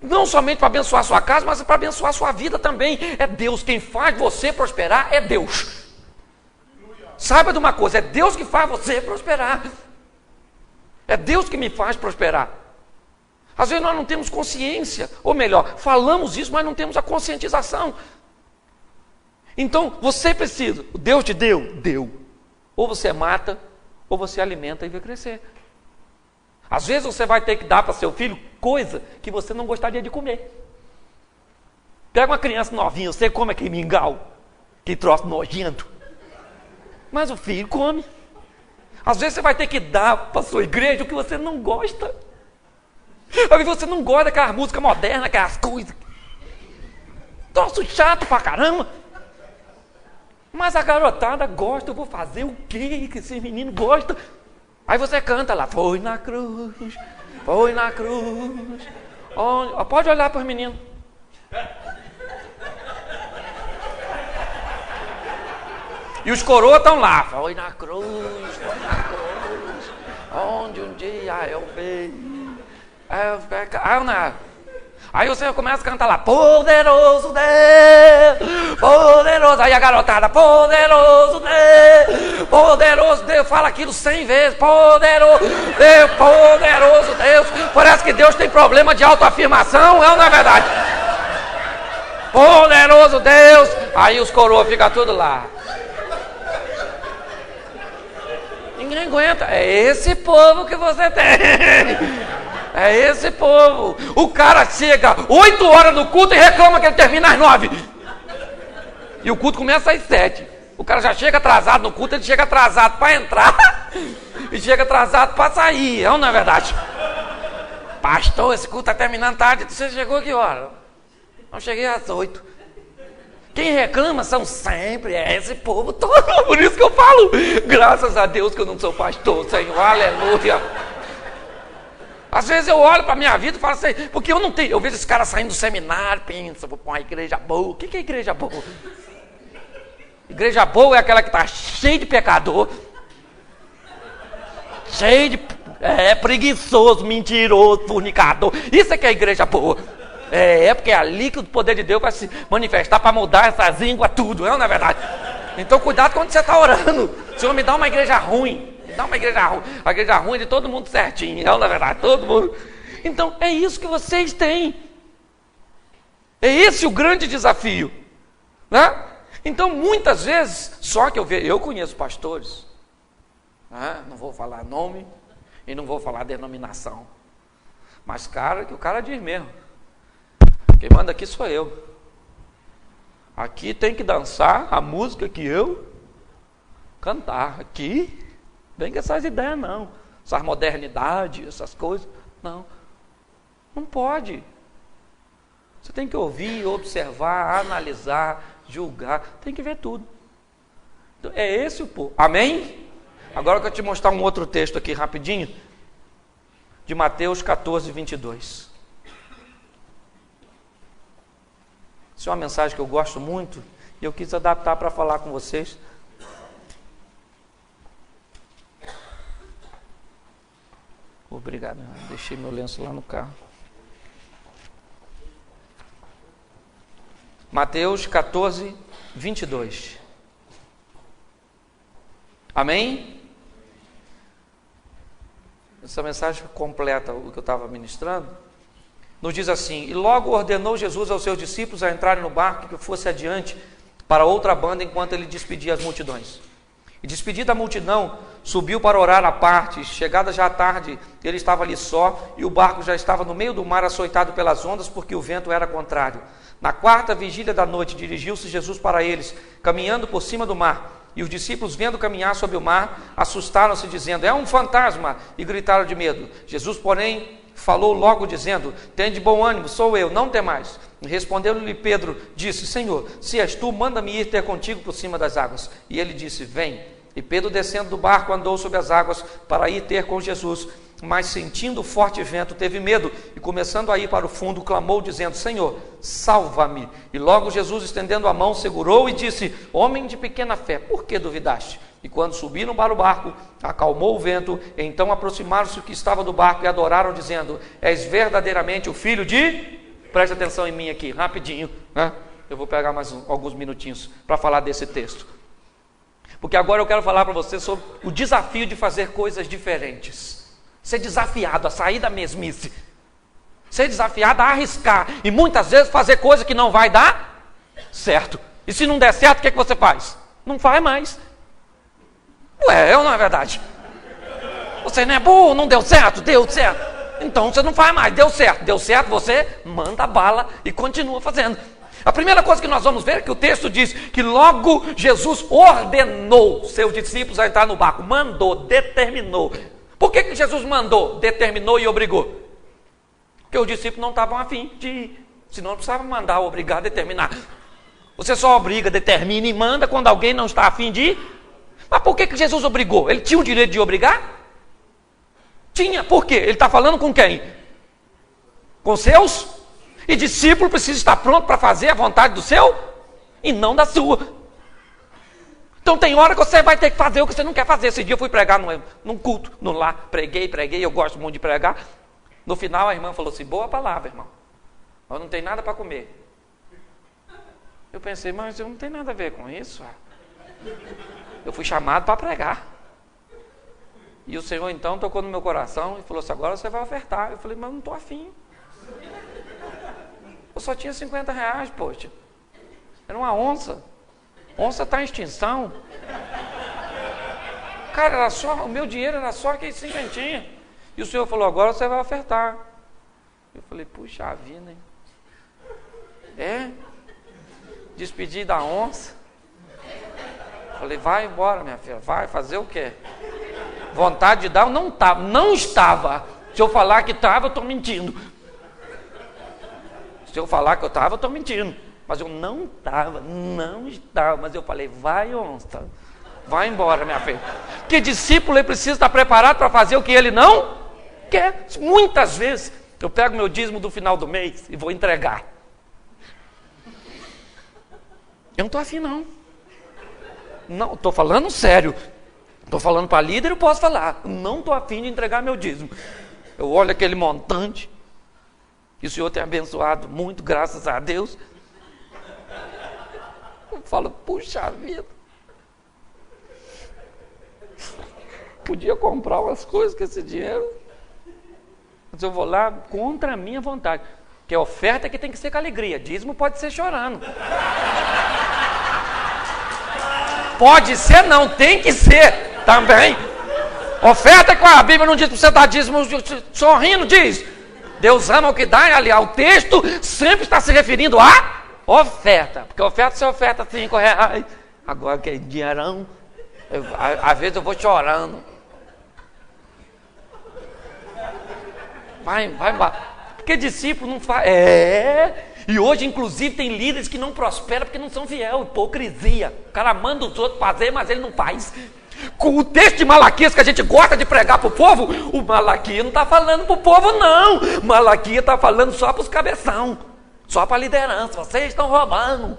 Não somente para abençoar a sua casa, mas para abençoar a sua vida também. É Deus quem faz você prosperar, é Deus. Saiba de uma coisa, é Deus que faz você prosperar. É Deus que me faz prosperar. Às vezes nós não temos consciência, ou melhor, falamos isso, mas não temos a conscientização. Então, você precisa, Deus te deu. Ou você mata, ou você alimenta e vê crescer. Às vezes você vai ter que dar para seu filho coisa que você não gostaria de comer. Pega uma criança novinha, você come aquele mingau, que troço nojento. Mas o filho come. Às vezes você vai ter que dar para sua igreja o que você não gosta. Às vezes você não gosta daquela música moderna, aquelas coisas. Troço chato pra caramba. Mas a garotada gosta, eu vou fazer o quê que esse menino gosta? Aí você canta lá, foi na cruz. Oh, pode olhar para os meninos. E os coroas estão lá, foi na cruz, onde um dia eu vi. Aí você começa a cantar lá, poderoso Deus, poderoso, aí a garotada, poderoso Deus, fala aquilo 100 vezes, poderoso Deus, parece que Deus tem problema de autoafirmação, não é verdade? Poderoso Deus, aí os coroas ficam tudo lá. Ninguém aguenta, é esse povo que você tem. É esse povo. O cara chega 8 horas no culto e reclama que ele termina às 9. E o culto começa às 7. O cara já chega atrasado no culto, ele chega atrasado para entrar e chega atrasado para sair. Não é verdade? Pastor, esse culto está terminando tarde. Você chegou a que hora? Eu cheguei às 8. Quem reclama são sempre esse povo todo. Por isso que eu falo, graças a Deus que eu não sou pastor, Senhor. Aleluia. Às vezes eu olho para a minha vida e falo assim, porque eu não tenho, eu vejo esse cara saindo do seminário, pensa, vou para uma igreja boa. O que é igreja boa? Igreja boa é aquela que está cheia de pecador, cheio de preguiçoso, mentiroso, fornicador. Isso é que é a igreja boa. Porque é ali que o poder de Deus vai se manifestar para mudar essas línguas, tudo, não é verdade? Então cuidado quando você está orando. Senhor, me dá uma igreja ruim. Dá uma igreja ruim. A igreja ruim é de todo mundo certinho, não é verdade? Todo mundo. Então é isso que vocês têm. É esse o grande desafio, né? Então muitas vezes, só que eu conheço pastores, né? Não vou falar nome e não vou falar denominação, mas que o cara diz mesmo, quem manda aqui sou eu. Aqui tem que dançar a música que eu cantar. Aqui vem com essas ideias não, essas modernidades, essas coisas, não pode. Você tem que ouvir, observar, analisar, julgar, tem que ver tudo. Então, é esse o povo, amém? Agora eu quero te mostrar um outro texto aqui rapidinho, de Mateus 14, 22. Isso é uma mensagem que eu gosto muito e eu quis adaptar para falar com vocês. Obrigado, deixei meu lenço lá no carro. Mateus 14, 22. Amém? Essa mensagem completa o que eu estava ministrando. Nos diz assim: e logo ordenou Jesus aos seus discípulos a entrarem no barco que fosse adiante para outra banda, enquanto ele despedia as multidões. E despedida a multidão, subiu para orar à parte. Chegada já a tarde, ele estava ali só, e o barco já estava no meio do mar, açoitado pelas ondas, porque o vento era contrário. Na quarta vigília da noite, dirigiu-se Jesus para eles, caminhando por cima do mar. E os discípulos, vendo caminhar sobre o mar, assustaram-se, dizendo: é um fantasma, e gritaram de medo. Jesus, porém, falou logo, dizendo: tende bom ânimo, sou eu, não temais. E respondeu-lhe Pedro, disse: Senhor, se és tu, manda-me ir ter contigo por cima das águas. E ele disse: vem. E Pedro, descendo do barco, andou sobre as águas para ir ter com Jesus. Mas sentindo forte vento, teve medo, e começando a ir para o fundo, clamou, dizendo: Senhor, salva-me. E logo Jesus, estendendo a mão, segurou e disse: homem de pequena fé, por que duvidaste? E quando subiram para o barco, acalmou o vento. Então aproximaram-se o que estava do barco e adoraram, dizendo: és verdadeiramente o filho de... Preste atenção em mim aqui, rapidinho, né? Eu vou pegar mais alguns minutinhos para falar desse texto, porque agora eu quero falar para você sobre o desafio de fazer coisas diferentes. Ser desafiado a sair da mesmice, ser desafiado a arriscar, e muitas vezes fazer coisa que não vai dar certo. E se não der certo, o que você faz? Não faz mais. Ué, não é verdade? Você não é burro, não deu certo? Deu certo. Então você não faz mais, deu certo, você manda bala e continua fazendo. A primeira coisa que nós vamos ver é que o texto diz que logo Jesus ordenou seus discípulos a entrar no barco, mandou, determinou. Por que Jesus mandou, determinou e obrigou? Porque os discípulos não estavam afim de ir, senão não precisava mandar, obrigar, determinar. Você só obriga, determina e manda quando alguém não está afim de ir. Mas por que Jesus obrigou? Ele tinha o direito de obrigar? Tinha, por quê? Ele está falando com quem? Com seus? E discípulo precisa estar pronto para fazer a vontade do seu e não da sua. Então tem hora que você vai ter que fazer o que você não quer fazer. Esse dia eu fui pregar num culto, no lar, preguei, eu gosto muito de pregar. No final a irmã falou assim: boa palavra, irmão, eu não tenho nada para comer. Eu pensei: mas eu não tenho nada a ver com isso. Eu fui chamado para pregar. E o Senhor então tocou no meu coração e falou assim: agora você vai ofertar. Eu falei: mas eu não estou afim. Eu só tinha 50 reais, poxa. Era uma onça. Onça está em extinção. Cara, era só, o meu dinheiro era só aquele cinquentinho. E o Senhor falou: agora você vai ofertar. Eu falei: puxa vida, hein? É? Despedi da onça. Falei: vai embora, minha filha. Vai fazer o quê? Vontade de dar eu não estava. Se eu falar que estava, eu estou mentindo. Se eu falar que eu estava, eu estou mentindo. Mas eu não estava. Mas eu falei: vai, onça. Vai embora, minha filha. Porque discípulo, ele precisa estar preparado para fazer o que ele não quer. Muitas vezes eu pego meu dízimo do final do mês e vou entregar. Eu não estou afim, não. Não, estou falando sério. Estou falando para líder, eu posso falar. Não estou afim de entregar meu dízimo. Eu olho aquele montante, e o Senhor tem abençoado muito, graças a Deus. Eu falo: puxa vida, podia comprar umas coisas com esse dinheiro, mas eu vou lá contra a minha vontade. Porque a oferta é que tem que ser com alegria, dízimo pode ser chorando. Pode ser não, tem que ser também. Oferta é com a Bíblia não diz para você dar dízimo sorrindo, diz: Deus ama o que dá. Aliás, o texto sempre está se referindo a oferta. Porque oferta, você oferta 5 reais. Agora que é dinheirão, às vezes eu vou chorando. Vai embora. Porque discípulo não faz. E hoje, inclusive, tem líderes que não prosperam porque não são fiel. Hipocrisia. O cara manda os outros fazer, mas ele não faz. Com o texto de Malaquias que a gente gosta de pregar para o povo, o Malaquias não está falando para o povo, não. Malaquias está falando só para os cabeção, só para a liderança. Vocês estão roubando.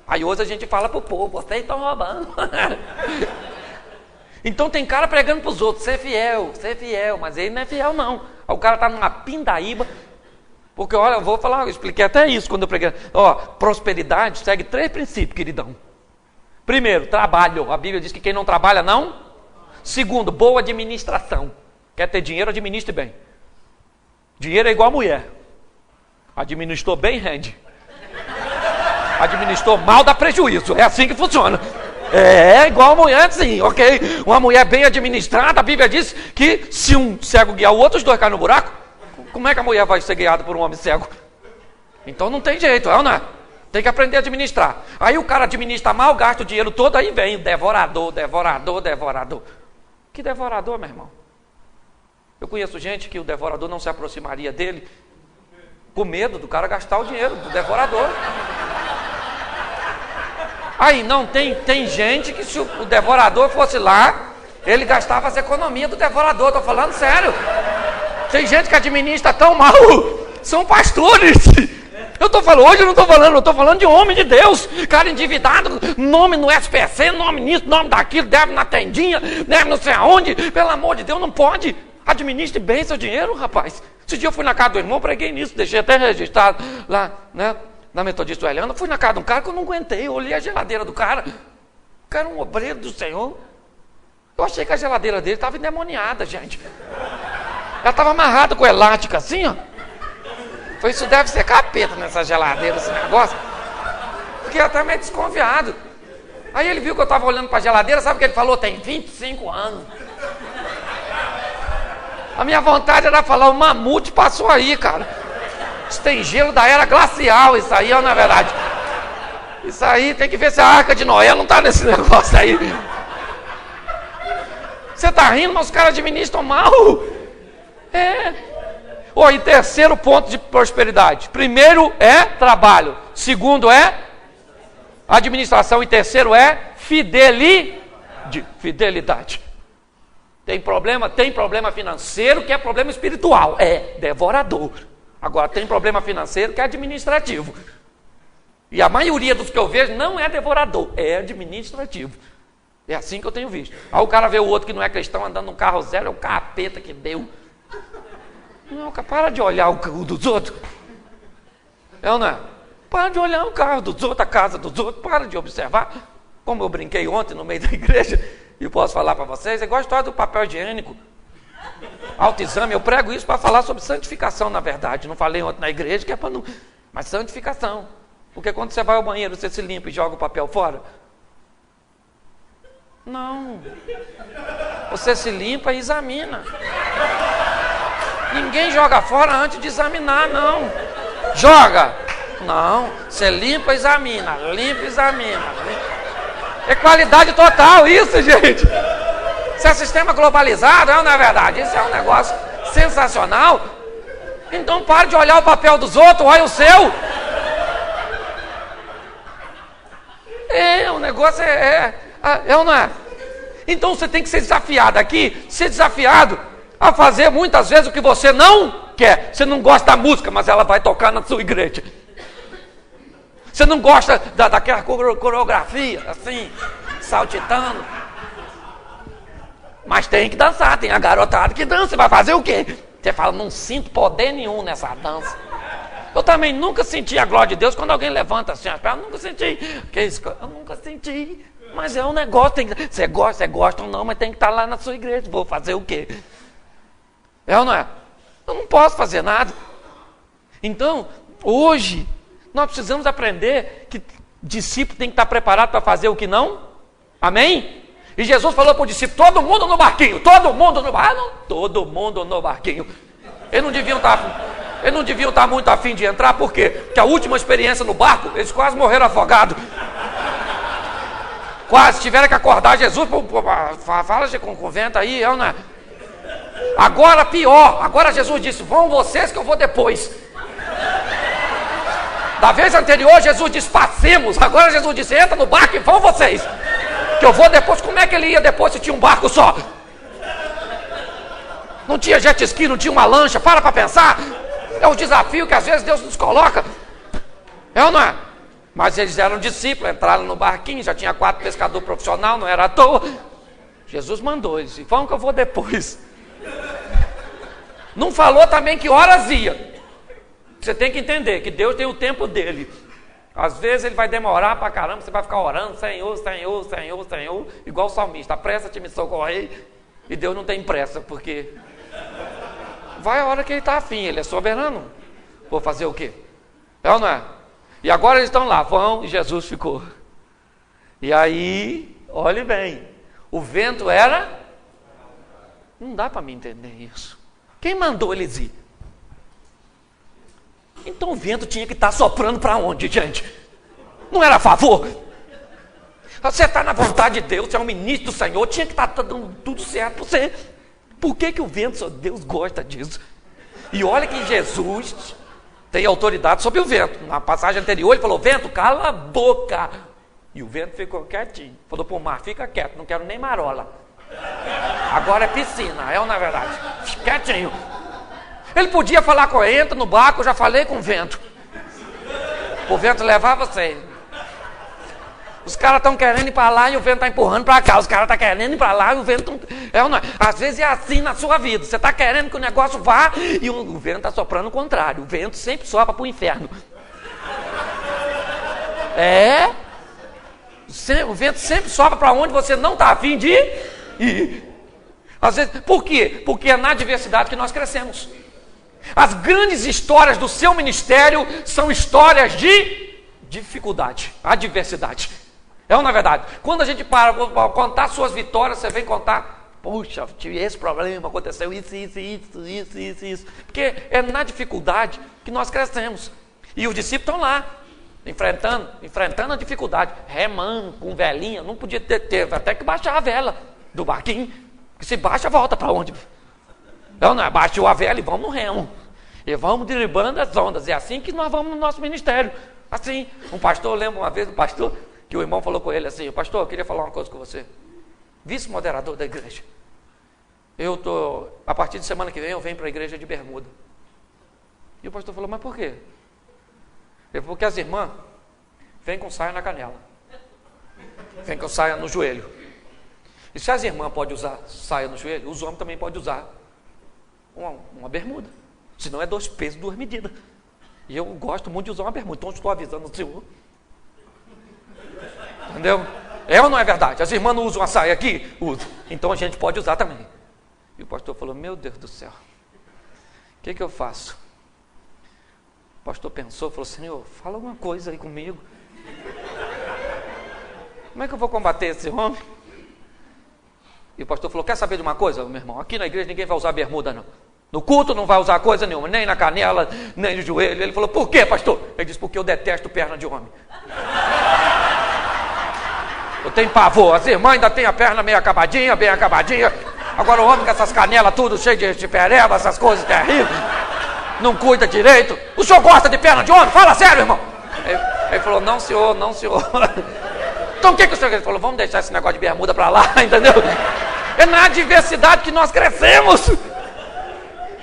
Aí hoje a gente fala para o povo, vocês estão roubando. Então tem cara pregando para os outros, ser fiel, mas ele não é fiel não. Aí o cara está numa pindaíba, porque olha, eu vou falar, eu expliquei até isso quando eu preguei. Ó, prosperidade segue 3 princípios, queridão. Primeiro, trabalho. A Bíblia diz que quem não trabalha não. Segundo, boa administração. Quer ter dinheiro, administre bem. Dinheiro é igual a mulher. Administrou bem, rende. Administrou mal, dá prejuízo. É assim que funciona. É igual a mulher, sim, ok? Uma mulher bem administrada, a Bíblia diz que se um cego guiar o outro, os 2 caem no buraco. Como é que a mulher vai ser guiada por um homem cego? Então não tem jeito, é ou não é? Tem que aprender a administrar. Aí o cara administra mal, gasta o dinheiro todo, aí vem o devorador. Que devorador, meu irmão? Eu conheço gente que o devorador não se aproximaria dele com medo do cara gastar o dinheiro do devorador. Aí não tem gente que se o devorador fosse lá, ele gastava as economias do devorador. Estou falando sério. Tem gente que administra tão mal. São pastores. Eu estou falando, hoje eu não estou falando, eu estou falando de homem de Deus, cara endividado, nome no SPC, nome nisso, nome daquilo, deve na tendinha, deve não sei aonde, pelo amor de Deus, não pode. Administre bem seu dinheiro, rapaz. Esse dia eu fui na casa do irmão, preguei nisso, deixei até registrado lá, né, na Metodista Ueliana. Fui na casa de um cara que eu não aguentei, eu olhei a geladeira do cara, o cara era um obreiro do Senhor. Eu achei que a geladeira dele estava endemoniada, gente. Ela estava amarrada com elástica assim, ó. Foi, isso deve ser capeta nessa geladeira, esse negócio. Fiquei até meio desconfiado. Aí ele viu que eu estava olhando para a geladeira, sabe o que ele falou? Tem 25 anos. A minha vontade era falar, o mamute passou aí, cara. Isso tem gelo da era glacial, isso aí, na verdade. Isso aí, tem que ver se a Arca de Noé não está nesse negócio aí. Você está rindo, mas os caras administram mal. É. E terceiro ponto de prosperidade. Primeiro é trabalho. Segundo é administração. E terceiro é fidelidade. Tem problema financeiro que é problema espiritual. É devorador. Agora tem problema financeiro que é administrativo. E a maioria dos que eu vejo não é devorador, é administrativo. É assim que eu tenho visto. Aí o cara vê o outro que não é cristão andando num carro zero, é o capeta que deu. Não, para de olhar o carro dos outros. É ou não é? Para de olhar o carro dos outros, a casa dos outros, para de observar. Como eu brinquei ontem no meio da igreja, e eu posso falar para vocês, é igual a história do papel higiênico. Autoexame, eu prego isso para falar sobre santificação, na verdade. Não falei ontem na igreja, que é para não... Mas santificação. Porque quando você vai ao banheiro, você se limpa e joga o papel fora? Não. Você se limpa e examina. Ninguém joga fora antes de examinar, não. Joga. Não. Você limpa e examina. Limpa e examina. É qualidade total isso, gente. Isso é sistema globalizado, não é verdade? Isso é um negócio sensacional. Então pare de olhar o papel dos outros, olha o seu. O negócio é ou não é? Então você tem que ser desafiado aqui, ser desafiado a fazer muitas vezes o que você não quer. Você não gosta da música, mas ela vai tocar na sua igreja. Você não gosta daquela coreografia, assim, saltitando. Mas tem que dançar, tem a garotada que dança, vai fazer o quê? Você fala, não sinto poder nenhum nessa dança. Eu também nunca senti a glória de Deus quando alguém levanta assim as pernas, nunca senti. Que isso? Eu nunca senti. Mas é um negócio, você gosta ou não, mas tem que estar lá na sua igreja. Vou fazer o quê? É ou não é? Eu não posso fazer nada. Então, hoje, nós precisamos aprender que discípulo tem que estar preparado para fazer o que não. Amém? E Jesus falou para o discípulo, todo mundo no barquinho, todo mundo no barquinho. Todo mundo no barquinho. Eles não deviam estar muito afim de entrar, por quê? Porque a última experiência no barco, eles quase morreram afogados. Quase tiveram que acordar Jesus, fala com o vento aí, eu não. Agora pior, agora Jesus disse, vão vocês que eu vou depois. Da vez anterior Jesus disse, passemos, agora Jesus disse, entra no barco e vão vocês. Que eu vou depois, como é que ele ia depois se tinha um barco só? Não tinha jet ski, não tinha uma lancha, para pensar. É um desafio que às vezes Deus nos coloca. É ou não é? Mas eles eram discípulos, entraram no barquinho, já tinha 4 pescadores profissionais, não era à toa. Jesus mandou, eles disse, vamos que eu vou depois. Não falou também que horas ia. Você tem que entender que Deus tem o tempo dele. Às vezes ele vai demorar pra caramba, você vai ficar orando, Senhor, Senhor, Senhor, Senhor, igual o salmista, apressa-te me socorrer. E Deus não tem pressa, porque vai a hora que ele está afim, ele é soberano. Vou fazer o quê? É ou não é? E agora eles estão lá, vão, e Jesus ficou. E aí, olhe bem, o vento era... Não dá para me entender isso. Quem mandou eles ir? Então o vento tinha que estar soprando para onde, gente? Não era a favor? Você está na vontade de Deus, você é um ministro do Senhor, tinha que estar dando tudo certo para você. Por que o vento, só Deus gosta disso? E olha que Jesus tem autoridade sobre o vento. Na passagem anterior ele falou, vento, cala a boca. E o vento ficou quietinho. Falou para o mar, fica quieto, não quero nem marola. Agora é piscina, é ou não é verdade? Fica quietinho. Ele podia falar com ele, entra no barco, eu já falei com o vento. O vento levava você. Os caras estão querendo ir para lá e o vento está empurrando para cá. Os caras estão querendo ir para lá e o vento... É ou não é? Às vezes é assim na sua vida. Você está querendo que o negócio vá e o vento está soprando o contrário. O vento sempre sopra para o inferno. É. O vento sempre sopra para onde você não está a fim de ir. Às vezes, por quê? Porque é na adversidade que nós crescemos. As grandes histórias do seu ministério são histórias de dificuldade, adversidade. É ou não é verdade? Quando a gente para contar suas vitórias, você vem contar, puxa, tive esse problema, aconteceu isso. Porque é na dificuldade que nós crescemos. E os discípulos estão lá, enfrentando a dificuldade, remando com velinha, não podia ter até que baixar a vela do barquinho, porque se baixa, volta para onde? Não é? Baixou a vela e vamos no remo. E vamos derribando as ondas. É assim que nós vamos no nosso ministério. Assim, um pastor, eu lembro uma vez, um pastor, que o irmão falou com ele assim, pastor, eu queria falar uma coisa com você. Vice-moderador da igreja. A partir de semana que vem, eu venho para a igreja de bermuda. E o pastor falou, mas por quê? Ele falou, porque as irmãs vêm com saia na canela. Vêm com saia no joelho. E se as irmãs podem usar saia no joelho, os homens também podem usar uma bermuda. Senão é 2 pesos, 2 medidas. E eu gosto muito de usar uma bermuda, então eu estou avisando o senhor. Entendeu? É ou não é verdade? As irmãs não usam a saia aqui? Usam. Então a gente pode usar também. E o pastor falou, meu Deus do céu, o que eu faço? O pastor pensou, falou, Senhor, fala alguma coisa aí comigo. Como é que eu vou combater esse homem? E o pastor falou, quer saber de uma coisa, meu irmão? Aqui na igreja ninguém vai usar bermuda, não. No culto não vai usar coisa nenhuma, nem na canela, nem no joelho. Ele falou, por quê, pastor? Ele disse, porque eu detesto perna de homem. Eu tenho pavor. As irmãs ainda têm a perna meio acabadinha, bem acabadinha. Agora o homem com essas canelas tudo cheio de pereba, essas coisas terríveis. Não cuida direito. O senhor gosta de perna de homem? Fala sério, irmão. Ele falou, não senhor, não senhor. Então o que o senhor quer? Ele falou, vamos deixar esse negócio de bermuda para lá, entendeu? É na adversidade que nós crescemos.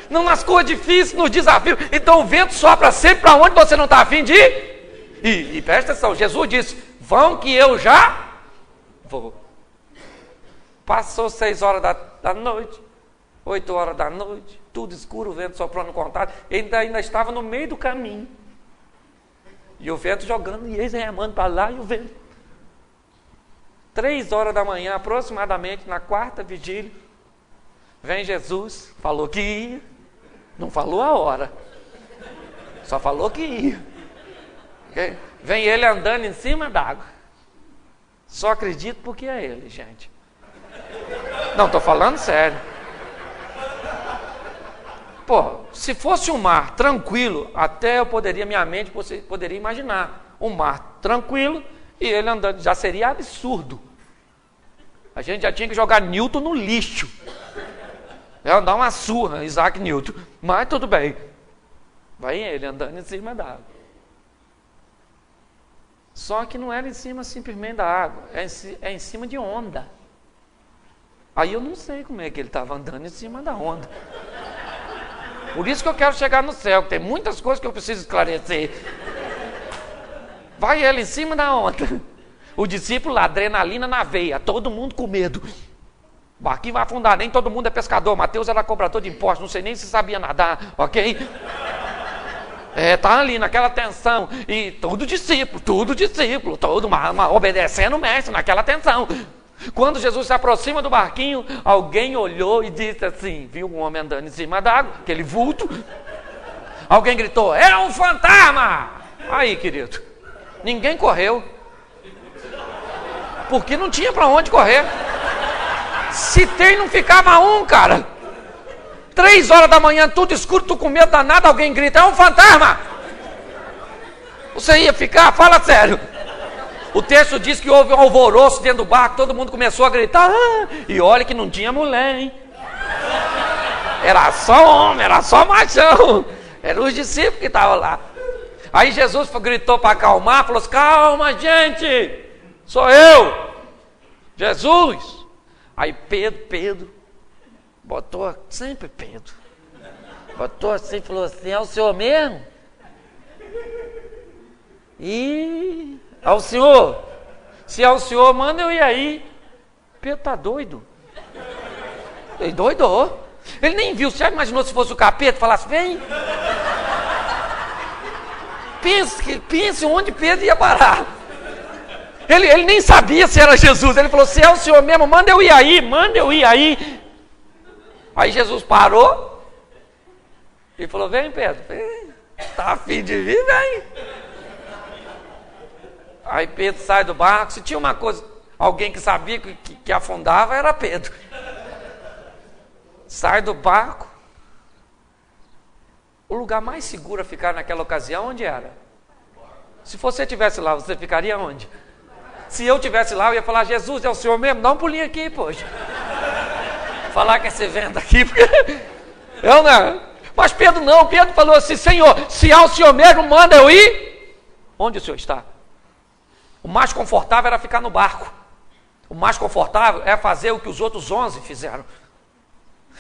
Não nas coisas difíceis, nos desafios. Então o vento sopra sempre para onde você não está a fim de ir. E presta atenção, Jesus disse, vão que eu já vou. Passou 6 horas da noite, 8 horas da noite, tudo escuro, o vento soprando contrário. Ele ainda estava no meio do caminho. E o vento jogando, e eles remando para lá, e o vento. 3 horas da manhã, aproximadamente, na 4ª vigília, vem Jesus, falou que ia, não falou a hora, só falou que ia. Okay? Vem ele andando em cima d'água. Só acredito porque é ele, gente. Não, estou falando sério. Pô, se fosse um mar tranquilo, até minha mente poderia imaginar. Um mar tranquilo e ele andando, já seria absurdo. A gente já tinha que jogar Newton no lixo. Dar uma surra, Isaac Newton. Mas tudo bem. Vai ele andando em cima da água. Só que não era em cima simplesmente da água, é em cima de onda. Aí eu não sei como é que ele estava andando em cima da onda. Por isso que eu quero chegar no céu, que tem muitas coisas que eu preciso esclarecer. Vai ele em cima da onda. O discípulo lá, adrenalina na veia, todo mundo com medo. O barquinho vai afundar, nem todo mundo é pescador. Mateus era cobrador de impostos, não sei nem se sabia nadar, ok? Tá ali naquela tensão. E todo discípulo, todo obedecendo o mestre naquela tensão. Quando Jesus se aproxima do barquinho, alguém olhou e disse assim, viu um homem andando em cima d'água, aquele vulto. Alguém gritou, é um fantasma! Aí, querido, ninguém correu. Porque não tinha para onde correr. Se tem, não ficava um, cara. 3 horas da manhã, tudo escuro, tu com medo danado, alguém grita, é um fantasma! Você ia ficar? Fala sério. O texto diz que houve um alvoroço dentro do barco, todo mundo começou a gritar, e olha que não tinha mulher, hein? Era só homem, era só machão. Eram os discípulos que estavam lá. Aí Jesus gritou para acalmar, falou assim, calma gente, sou eu, Jesus. Aí Pedro, botou, sempre Pedro, botou assim, falou assim, é o senhor mesmo? E ao senhor, se é o senhor, manda eu ir aí. Pedro tá doido. Ele doidou. Ele nem viu, você já imaginou se fosse o capeta, falasse, vem. Pense onde Pedro ia parar. Ele nem sabia se era Jesus, ele falou, se é o senhor mesmo, manda eu ir aí. Aí Jesus parou e falou, vem Pedro, vem. Tá a fim de vir, vem. Aí Pedro sai do barco, se tinha uma coisa, alguém que sabia que afundava, era Pedro. Sai do barco. O lugar mais seguro a ficar naquela ocasião, onde era? Se você estivesse lá, você ficaria onde? Se eu estivesse lá, eu ia falar, Jesus, é o senhor mesmo? Dá um pulinho aqui, poxa. Falar que esse vento aqui, porque eu não. Mas Pedro não, Pedro falou assim, Senhor, se é o senhor mesmo, manda eu ir. Onde o senhor está? O mais confortável era ficar no barco. O mais confortável é fazer o que os outros 11 fizeram.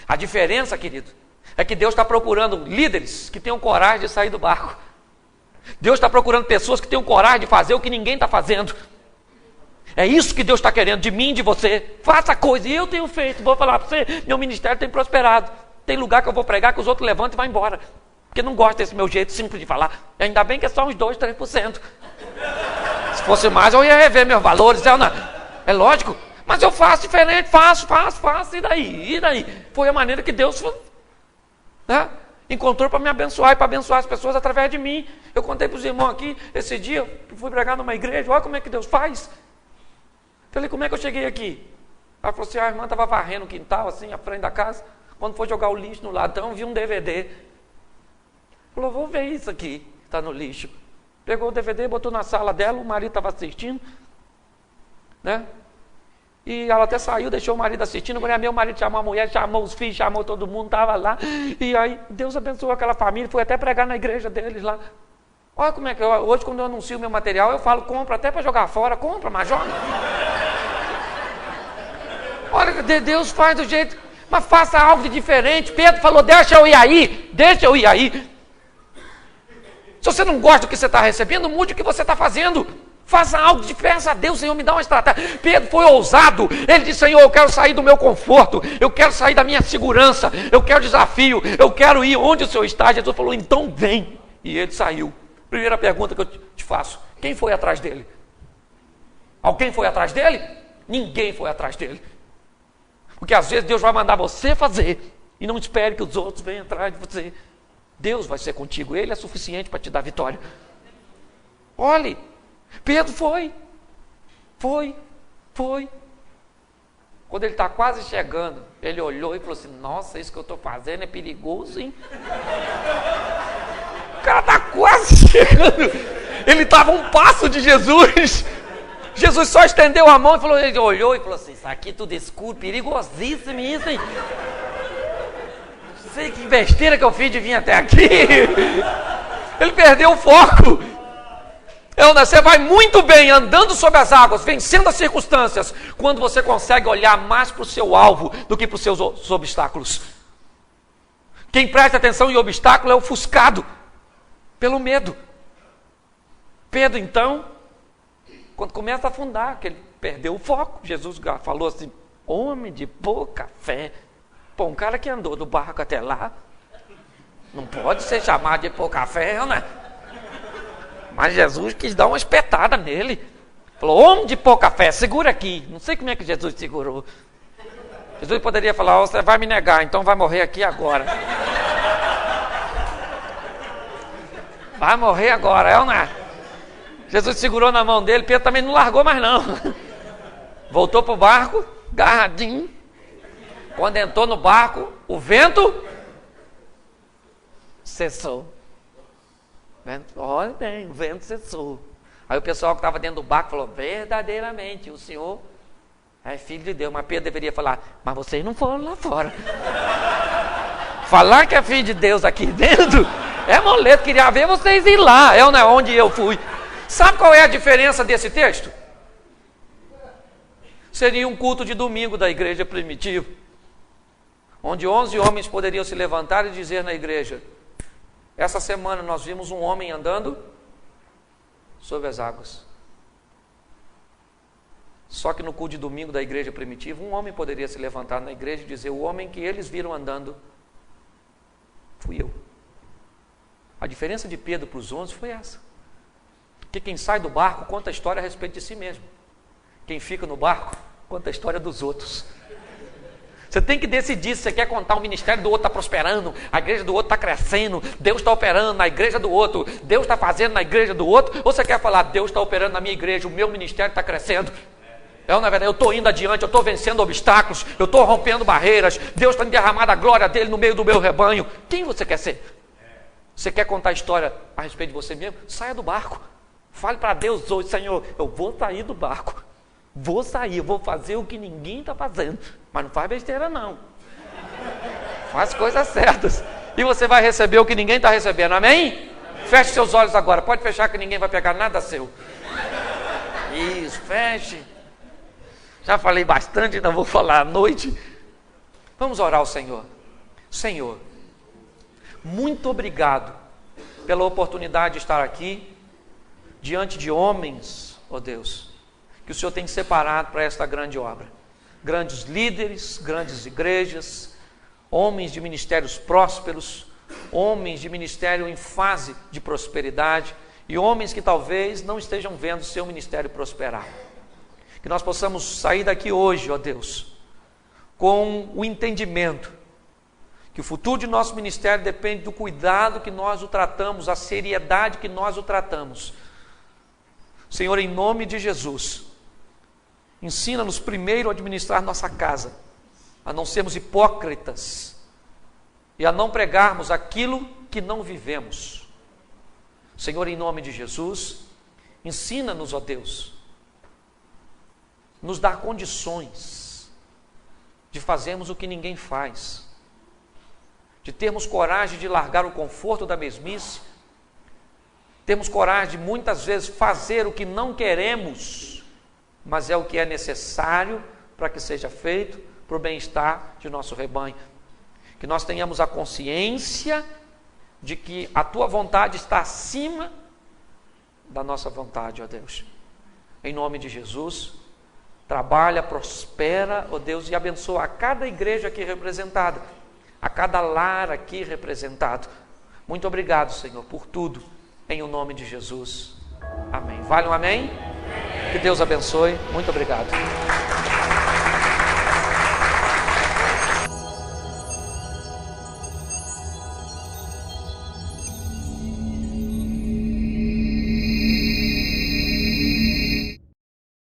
A diferença, querido, é que Deus está procurando líderes que tenham coragem de sair do barco. Deus está procurando pessoas que tenham coragem de fazer o que ninguém está fazendo. É isso que Deus está querendo de mim e de você. Faça a coisa, e eu tenho feito. Vou falar para você, meu ministério tem prosperado. Tem lugar que eu vou pregar que os outros levantam e vão embora. Porque não gostam desse meu jeito simples de falar. E ainda bem que é só uns 2, 3%. Se fosse mais, eu ia rever meus valores. É lógico. Mas eu faço diferente, faço. E daí? Foi a maneira que Deus encontrou para me abençoar e para abençoar as pessoas através de mim. Eu contei para os irmãos aqui, esse dia, eu fui pregar numa igreja, olha como é que Deus faz. Falei, como é que eu cheguei aqui? Ela falou assim, a irmã estava varrendo o quintal, assim, à frente da casa. Quando foi jogar o lixo no ladrão, vi um DVD. Falou, vou ver isso aqui, está no lixo. Pegou o DVD, botou na sala dela, o marido estava assistindo, né? E ela até saiu, deixou o marido assistindo. Quando meu marido chamou a mulher, chamou os filhos, chamou todo mundo, estava lá. E aí Deus abençoou aquela família, foi até pregar na igreja deles lá. Olha como é que hoje, quando eu anuncio meu material, eu falo, compra até para jogar fora, compra, mas joga. Olha, Deus faz do jeito, mas faça algo de diferente. Pedro falou, deixa eu ir aí. Se você não gosta do que você está recebendo, mude o que você está fazendo. Faça algo de peça a Deus, Senhor, me dá uma estratégia. Pedro foi ousado, ele disse, Senhor, eu quero sair do meu conforto, eu quero sair da minha segurança, eu quero desafio, eu quero ir onde o Senhor está. Jesus falou, então vem. E ele saiu. Primeira pergunta que eu te faço, quem foi atrás dele? Alguém foi atrás dele? Ninguém foi atrás dele. Porque às vezes Deus vai mandar você fazer, e não espere que os outros venham atrás de você. Deus vai ser contigo, Ele é suficiente para te dar vitória. Olhe, Pedro foi. Quando ele está quase chegando, ele olhou e falou assim, nossa, isso que eu estou fazendo é perigoso, hein? O cara está quase chegando. Ele estava a um passo de Jesus. Jesus só estendeu a mão e falou, ele olhou e falou assim, isso aqui tudo escuro, perigosíssimo isso, hein? Não sei que besteira que eu fiz de vir até aqui. Ele perdeu o foco. Você vai muito bem andando sobre as águas, vencendo as circunstâncias, quando você consegue olhar mais para o seu alvo do que para os seus obstáculos. Quem presta atenção em obstáculo é ofuscado pelo medo. Pedro, então, quando começa a afundar, que ele perdeu o foco, Jesus falou assim: homem de pouca fé. Pô, um cara que andou do barco até lá, não pode ser chamado de pouca fé, né? Mas Jesus quis dar uma espetada nele. Falou: homem de pouca fé, segura aqui. Não sei como é que Jesus segurou. Jesus poderia falar: você vai me negar, então vai morrer aqui agora. Vai morrer agora, não é? Jesus segurou na mão dele, Pedro também não largou mais não. Voltou para o barco, agarradinho. Quando entrou no barco, o vento cessou. Olha bem, o vento cessou. Aí o pessoal que estava dentro do barco falou: verdadeiramente, o Senhor é filho de Deus. Mas Pedro deveria falar: mas vocês não foram lá fora. Falar que é filho de Deus aqui dentro é moleto, queria ver vocês ir lá, não é onde eu fui. Sabe qual é a diferença desse texto? Seria um culto de domingo da igreja primitiva, onde 11 homens poderiam se levantar e dizer na igreja: essa semana nós vimos um homem andando sobre as águas. Só que no culto de domingo da igreja primitiva, um homem poderia se levantar na igreja e dizer: o homem que eles viram andando fui eu. A diferença de Pedro para os 11 foi essa. Que quem sai do barco conta a história a respeito de si mesmo. Quem fica no barco conta a história dos outros. Você tem que decidir se você quer contar o ministério do outro está prosperando, a igreja do outro está crescendo, Deus está operando na igreja do outro, Deus está fazendo na igreja do outro, ou você quer falar: Deus está operando na minha igreja, o meu ministério está crescendo. Na verdade, eu estou indo adiante, eu estou vencendo obstáculos, eu estou rompendo barreiras, Deus está derramando a glória dele no meio do meu rebanho. Quem você quer ser? Você quer contar a história a respeito de você mesmo? Saia do barco. Fale para Deus hoje: Senhor, eu vou sair do barco. Vou sair, eu vou fazer o que ninguém está fazendo. Mas não faz besteira não. Faz coisas certas. E você vai receber o que ninguém está recebendo, amém? Feche seus olhos agora. Pode fechar que ninguém vai pegar nada seu. Isso, feche. Já falei bastante, não vou falar à noite. Vamos orar ao Senhor. Senhor, muito obrigado pela oportunidade de estar aqui diante de homens, ó Deus, que o Senhor tem separado para esta grande obra. Grandes líderes, grandes igrejas, homens de ministérios prósperos, homens de ministério em fase de prosperidade e homens que talvez não estejam vendo seu ministério prosperar. Que nós possamos sair daqui hoje, ó Deus, com o entendimento que o futuro de nosso ministério depende do cuidado que nós o tratamos, a seriedade que nós o tratamos. Senhor, em nome de Jesus, ensina-nos primeiro a administrar nossa casa, a não sermos hipócritas e a não pregarmos aquilo que não vivemos. Senhor, em nome de Jesus, ensina-nos, ó Deus, nos dar condições de fazermos o que ninguém faz, de termos coragem de largar o conforto da mesmice, termos coragem de muitas vezes fazer o que não queremos, mas é o que é necessário para que seja feito para o bem-estar de nosso rebanho. Que nós tenhamos a consciência de que a Tua vontade está acima da nossa vontade, ó Deus. Em nome de Jesus, trabalha, prospera, ó Deus, e abençoa a cada igreja aqui representada, a cada lar aqui representado. Muito obrigado, Senhor, por tudo, em o nome de Jesus. Amém. Vale um amém? Que Deus abençoe. Muito obrigado.